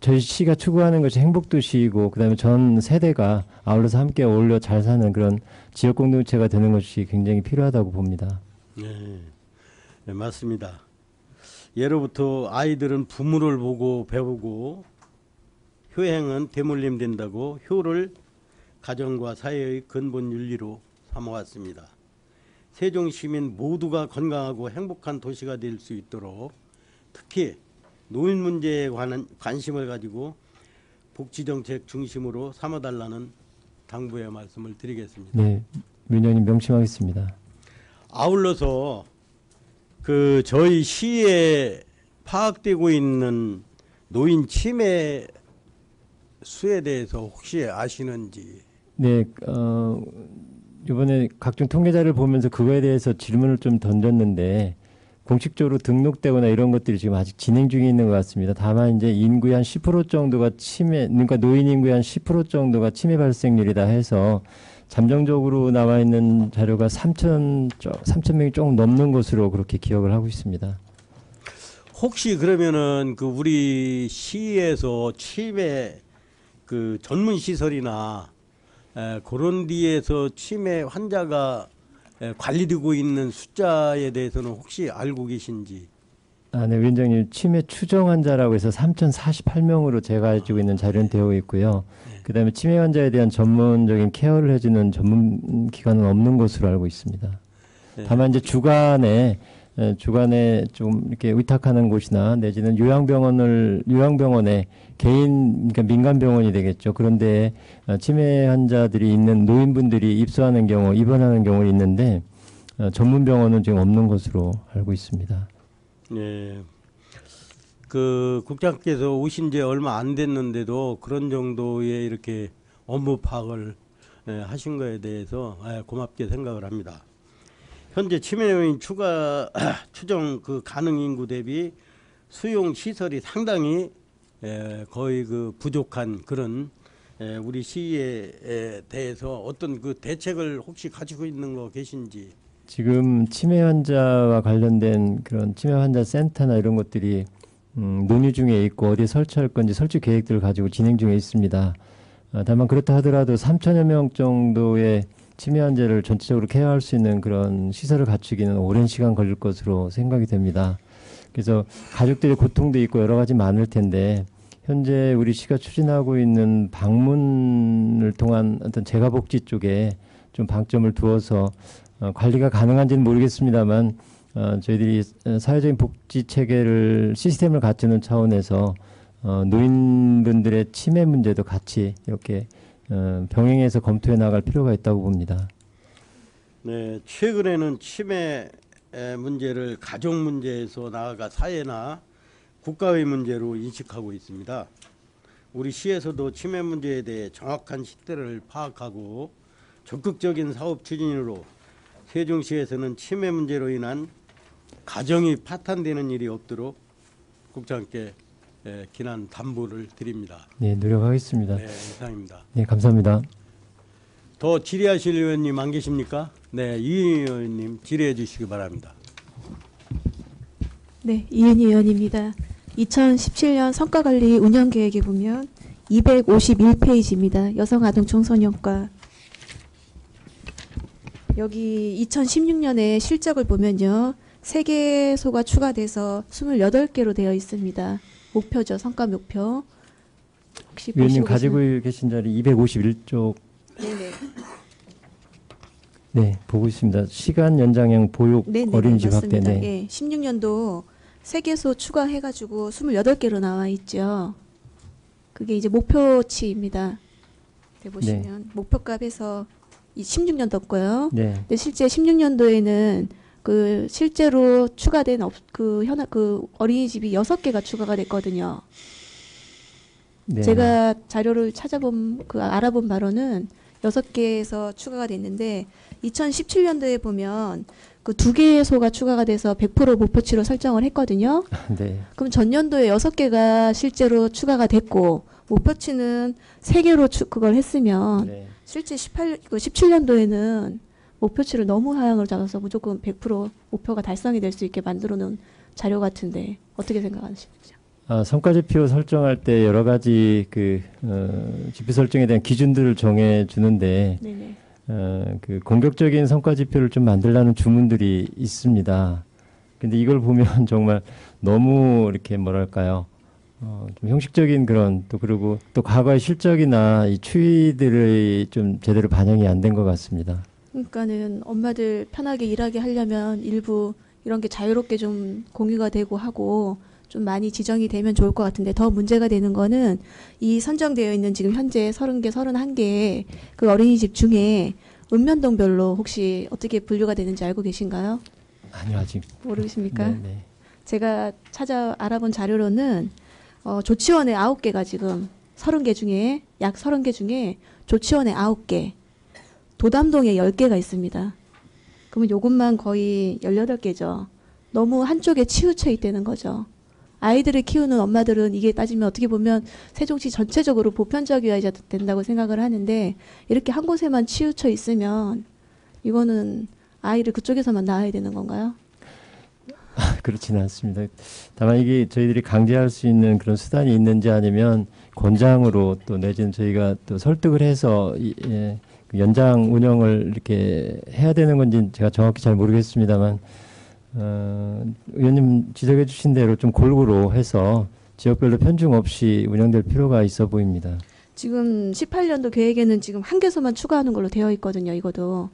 저희 시가 추구하는 것이 행복 도시이고 그다음에 전 세대가 아울러서 함께 어울려 잘 사는 그런 지역 공동체가 되는 것이 굉장히 필요하다고 봅니다. 네, 네, 맞습니다. 예로부터 아이들은 부모를 보고 배우고 효행은 대물림 된다고 효를 가정과 사회의 근본 윤리로 삼아왔습니다. 세종 시민 모두가 건강하고 행복한 도시가 될 수 있도록 특히 노인 문제에 관한 관심을 가지고 복지정책 중심으로 삼아달라는 당부의 말씀을 드리겠습니다. 네, 민원인 명심하겠습니다. 아울러서 그 저희 시에 파악되고 있는 노인 치매 수에 대해서 혹시 아시는지? 네, 이번에 각종 통계자를 보면서 그거에 대해서 질문을 좀 던졌는데 공식적으로 등록되거나 이런 것들이 지금 아직 진행 중에 있는 것 같습니다. 다만 이제 인구의 한 10% 정도가 그러니까 노인 인구의 한 10% 정도가 치매 발생률이다 해서 잠정적으로 나와 있는 자료가 3,000명이 조금 넘는 것으로 그렇게 기억을 하고 있습니다. 혹시 그러면은 그 우리 시에서 치매 그 전문 시설이나 그런 데에서 치매 환자가 관리되고 있는 숫자에 대해서는 혹시 알고 계신지? 네, 위원장님 치매 추정 환자라고 해서 3,048명으로 제가 가지고 있는 자료는 되어 있고요. 그다음에 치매 환자에 대한 전문적인 케어를 해주는 전문 기관은 없는 것으로 알고 있습니다. 다만 이제 주간에 좀 이렇게 의탁하는 곳이나 내지는 요양병원에 개인 그러니까 민간 병원이 되겠죠. 그런데 치매 환자들이 있는 노인분들이 입원하는 경우 있는데 전문 병원은 지금 없는 것으로 알고 있습니다. 네. 그 국장께서 오신 지 얼마 안 됐는데도 그런 정도의 이렇게 업무 파악을 하신 거에 대해서 고맙게 생각을 합니다. 현재 치매 요인 추정 그 가능 인구 대비 수용 시설이 상당히 거의 그 부족한 그런 우리 시에 대해서 어떤 그 대책을 혹시 가지고 있는 거 계신지? 지금 치매 환자와 관련된 그런 치매 환자 센터나 이런 것들이 논의 중에 있고 어디에 설치할 건지 설치 계획들을 가지고 진행 중에 있습니다. 다만 그렇다 하더라도 3,000여 명 정도의 치매 환자를 전체적으로 케어할 수 있는 그런 시설을 갖추기는 오랜 시간 걸릴 것으로 생각이 됩니다. 그래서 가족들의 고통도 있고 여러 가지 많을 텐데 현재 우리 시가 추진하고 있는 방문을 통한 어떤 재가복지 쪽에 좀 방점을 두어서 관리가 가능한지는 모르겠습니다만 저희들이 사회적인 복지 체계를 시스템을 갖추는 차원에서 노인분들의 치매 문제도 같이 이렇게 병행해서 검토해 나갈 필요가 있다고 봅니다. 네, 최근에는 치매 문제를 가족 문제에서 나아가 사회나 국가의 문제로 인식하고 있습니다. 우리 시에서도 치매 문제에 대해 정확한 시대를 파악하고 적극적인 사업 추진으로 세종시에서는 치매 문제로 인한 가정이 파탄되는 일이 없도록 국장께 기난 담보를 드립니다. 네, 노력하겠습니다. 네, 이상입니다. 네, 감사합니다. 더 질의하실 의원님 안 계십니까? 네, 이은희 의원님 질의해 주시기 바랍니다. 네, 이은희 의원입니다. 2017년 성과관리 운영계획에 보면 251페이지입니다. 여성아동청소년과 여기 2016년에 실적을 보면요. 3개소가 추가돼서 28개로 되어 있습니다. 목표죠. 성과 목표. 혹시 위원님 보시고 가지고 계신 자리 251쪽. 네네. 네, 보고 있습니다. 시간 연장형 보육 네네, 어린이집 확대. 맞습니다. 네. 예, 16년도 3개소 추가해가지고 28개로 나와 있죠. 그게 이제 목표치입니다. 네, 보시면 목표값에서 이 16년도 거요. 근데 실제 16년도에는 그 실제로 추가된 그 어린이집이 6개가 추가가 됐거든요. 제가 자료를 알아본 바로는 6개에서 추가가 됐는데 2017년도에 보면 그 2개소가 추가가 돼서 100% 목표치로 설정을 했거든요. 그럼 전년도에 6개가 실제로 추가가 됐고 목표치는 3개로 그걸 했으면 실제 17년도에는 목표치를 너무 하향을 잡아서 무조건 100% 목표가 달성이 될 수 있게 만들어 놓은 자료 같은데 어떻게 생각하시는지요? 성과지표 설정할 때 여러 가지 지표 설정에 대한 기준들을 정해 주는데 그 공격적인 성과지표를 좀 만들라는 주문들이 있습니다. 근데 이걸 보면 정말 너무 이렇게 뭐랄까요? 좀 형식적인 그런 그리고 또 과거의 실적이나 이 추이들이 좀 제대로 반영이 안 된 것 같습니다. 그러니까는 엄마들 편하게 일하게 하려면 일부 이런 게 자유롭게 좀 공유가 되고 하고 좀 많이 지정이 되면 좋을 것 같은데 더 문제가 되는 거는 이 선정되어 있는 지금 현재 30개, 31개 그 어린이집 중에 읍면동별로 혹시 어떻게 분류가 되는지 알고 계신가요? 아니요, 아직 모르십니까? 네네. 제가 알아본 자료로는 조치원에 9개가 지금 30개 중에 약 30개 중에 조치원에 9개, 도담동에 10개가 있습니다. 그러면 요것만 거의 18개죠. 너무 한쪽에 치우쳐 있다는 거죠. 아이들을 키우는 엄마들은 이게 따지면 어떻게 보면 세종시 전체적으로 보편적이어야 된다고 생각을 하는데 이렇게 한 곳에만 치우쳐 있으면 이거는 아이를 그쪽에서만 낳아야 되는 건가요? 그렇지는 않습니다. 다만 이게 저희들이 강제할 수 있는 그런 수단이 있는지 아니면 권장으로 또 내지는 저희가 또 설득을 해서 연장 운영을 이렇게 해야 되는 건지 제가 정확히 잘 모르겠습니다만 의원님 지적해 주신 대로 좀 골고루 해서 지역별로 편중 없이 운영될 필요가 있어 보입니다. 지금 18년도 계획에는 지금 1개소만 추가하는 걸로 되어 있거든요. 이것도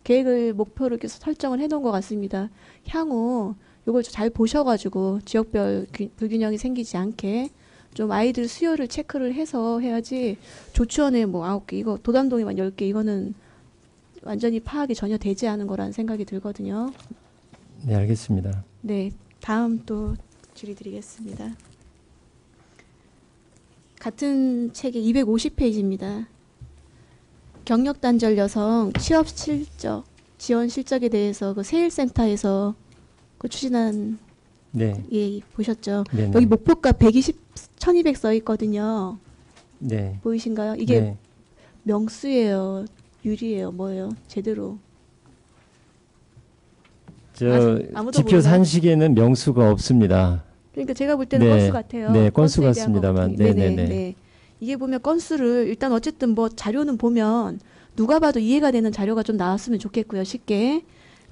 계획을 목표를 계속 설정을 해놓은 것 같습니다. 향후 이걸 잘 보셔가지고 지역별 불균형이 생기지 않게 좀 아이들 수요를 체크를 해서 해야지 조치원에 뭐 9개 이거 도담동에만 10개 이거는 완전히 파악이 전혀 되지 않은 거라는 생각이 들거든요. 네, 알겠습니다. 네, 다음 또 질의드리겠습니다. 같은 책의 250페이지입니다. 경력 단절 여성 취업 실적 지원 실적에 대해서 그 세일센터에서 그 추진한 예 보셨죠? 네네. 여기 목표가 1200 써 있거든요. 네. 보이신가요? 이게 명수예요, 유리예요, 뭐예요? 제대로. 아무도 지표 모르나요? 산식에는 명수가 없습니다. 그러니까 제가 볼 때는 건수 같아요. 네, 건수 건수에 대한 같습니다만. 거 같아요. 네네네. 이게 보면 건수를 일단 어쨌든 뭐 자료는 보면 누가 봐도 이해가 되는 자료가 좀 나왔으면 좋겠고요. 쉽게.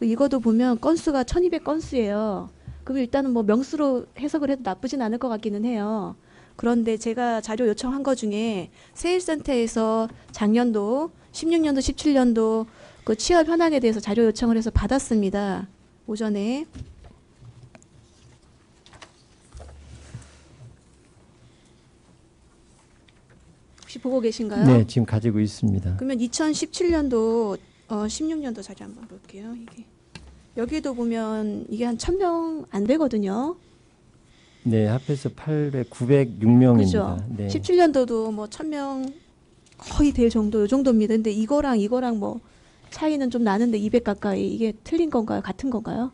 이거도 보면 건수가 1200 건수예요. 그럼 일단은 뭐 명수로 해석을 해도 나쁘진 않을 것 같기는 해요. 그런데 제가 자료 요청한 거 중에 세일센터에서 작년도 16년도 17년도 그 취업 현황에 대해서 자료 요청을 해서 받았습니다. 오전에 혹시 보고 계신가요? 네, 지금 가지고 있습니다. 그러면 2017년도 16년도 자료 한번 볼게요. 이게 여기도 보면 이게 한 1,000명 안 되거든요. 네, 합해서 906명입니다. 그죠? 네. 17년도도 뭐 1,000명 거의 될 정도, 요 정도입니다. 근데 이거랑 뭐 차이는 좀 나는데 200 가까이 이게 틀린 건가요? 같은 건가요?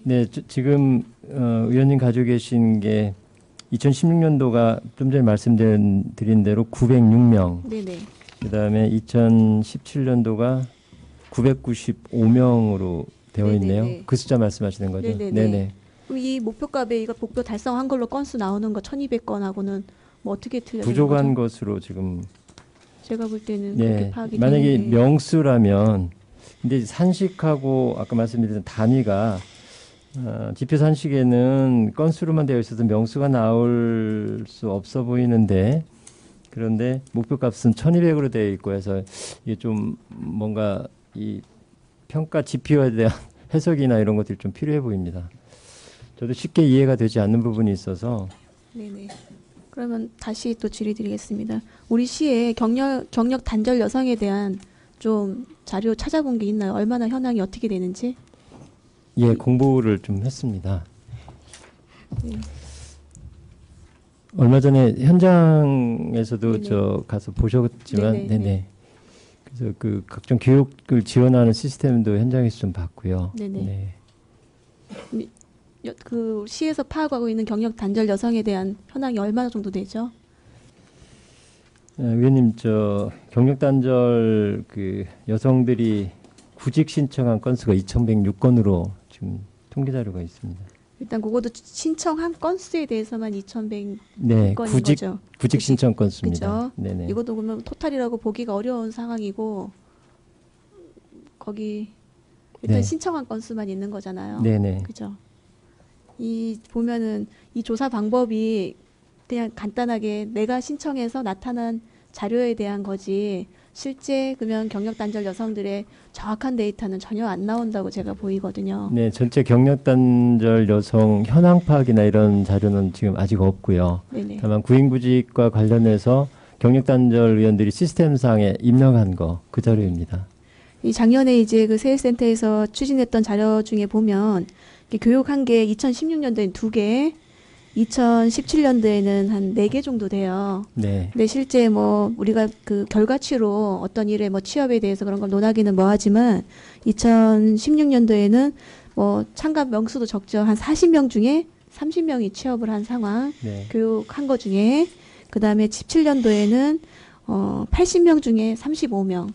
네, 지금 의원님 가지고 계신 게 2016년도가 좀 전에 말씀드린 대로 906명. 네네. 그다음에 2017년도가 995명으로 되어 네네네. 있네요. 그 숫자 말씀하시는 거죠? 네네네. 네네. 그럼 이 목표값에 이거 목표 달성한 걸로 건수 나오는 거 1,200건하고는 뭐 어떻게 틀려진 부족한 거죠? 것으로 지금 제가 볼 때는 그렇게 네. 파악이 만약에 되는데. 명수라면 근데 산식하고 아까 말씀드린 단위가 지표 산식에는 건수로만 되어 있어서 명수가 나올 수 없어 보이는데 그런데 목표값은 1,200으로 되어 있고 해서 이게 좀 뭔가 이 평가 지표에 대한 해석이나 이런 것들이 좀 필요해 보입니다. 저도 쉽게 이해가 되지 않는 부분이 있어서 네네. 그러면 다시 또 질의드리겠습니다. 우리 시에 경력 단절 여성에 대한 좀 자료 찾아본 게 있나요? 얼마나 현황이 어떻게 되는지? 예, 공부를 좀 했습니다. 네. 얼마 전에 현장에서도 네네. 저 가서 보셨지만, 네네. 네네. 그래서 그 각종 교육을 지원하는 시스템도 현장에서 좀 봤고요. 네네. 네. 그 시에서 파악하고 있는 경력 단절 여성에 대한 현황이 얼마나 정도 되죠? 위원님, 저 경력 단절 그 여성들이 구직 신청한 건수가 2,106건으로 지금 통계 자료가 있습니다. 일단 그것도 신청한 건수에 대해서만 2,100건인 네, 거죠. 구직 신청 건수입니다. 그죠? 네네. 이것도 보면 토탈이라고 보기가 어려운 상황이고 거기 일단 네. 신청한 건수만 있는 거잖아요. 네네. 그죠? 이 보면은 이 조사 방법이 그냥 간단하게 내가 신청해서 나타난 자료에 대한 거지 실제 그러면 경력 단절 여성들의 정확한 데이터는 전혀 안 나온다고 제가 보이거든요. 네, 전체 경력 단절 여성 현황 파악이나 이런 자료는 지금 아직 없고요. 네네. 다만 구인구직과 관련해서 경력 단절 의원들이 시스템상에 입력한 거 그 자료입니다. 이 작년에 이제 그 세일센터에서 추진했던 자료 중에 보면 교육한 게 2016년도에 2개, 2017년도에는 한 4개 정도 돼요. 네. 근데 실제 뭐 우리가 그 결과치로 어떤 일에 뭐 취업에 대해서 그런 걸 논하기는 뭐하지만 2016년도에는 뭐 참가 명수도 적죠. 한 40명 중에 30명이 취업을 한 상황. 네. 교육한 거 중에 그다음에 17년도에는 80명 중에 35명.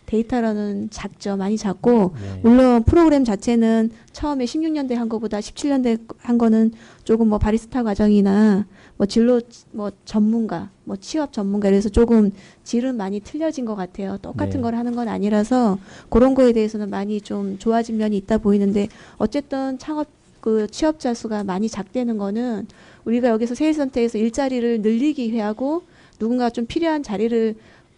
데이터로는 작죠. 많이 작고 네. 물론 프로그램 자체는 처음에 16년대 한 거보다 17년대 한 거는 조금 뭐 바리스타 과정이나 뭐 진로 뭐 전문가, 뭐 취업 전문가 이래서 조금 질은 많이 틀려진 것 같아요. 똑같은 네. 걸 하는 건 아니라서 그런 거에 대해서는 많이 좀 좋아진 면이 있다 보이는데 어쨌든 창업 그 취업자 수가 많이 작대는 거는 우리가 여기서 세일센터에서 일자리를 늘리기 위하고 누군가 좀 필요한 자리를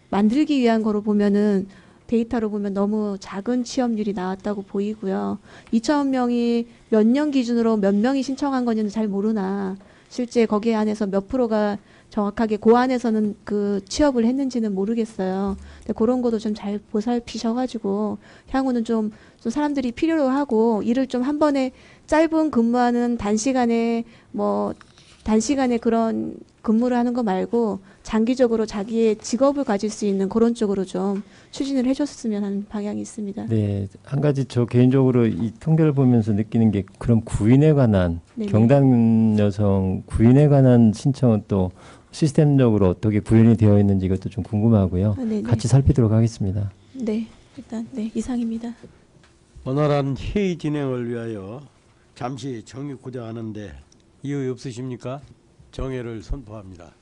만들기 위한 거로 보면은 데이터로 보면 너무 작은 취업률이 나왔다고 보이고요. 2,000명이 몇 년 기준으로 몇 명이 신청한 건지는 잘 모르나 실제 거기에 안에서 몇 프로가 정확하게 그 안에서는 그 취업을 했는지는 모르겠어요. 근데 그런 것도 좀 잘 보살피셔가지고 향후는 좀 사람들이 필요로 하고 일을 좀 한 번에 짧은 근무하는 단시간에 그런 근무를 하는 거 말고 장기적으로 자기의 직업을 가질 수 있는 그런 쪽으로 좀 추진을 해줬으면 하는 방향이 있습니다. 네, 한 가지 저 개인적으로 이 통계를 보면서 느끼는 게 그럼 구인에 관한 네네. 경단 여성 구인에 관한 신청은 또 시스템적으로 어떻게 구현이 되어 있는지 이것도 좀 궁금하고요. 네네. 같이 살피도록 하겠습니다. 네, 일단 네 이상입니다. 원활한 회의 진행을 위하여 잠시 정의구자 하는데 이의 없으십니까? 정회를 선포합니다.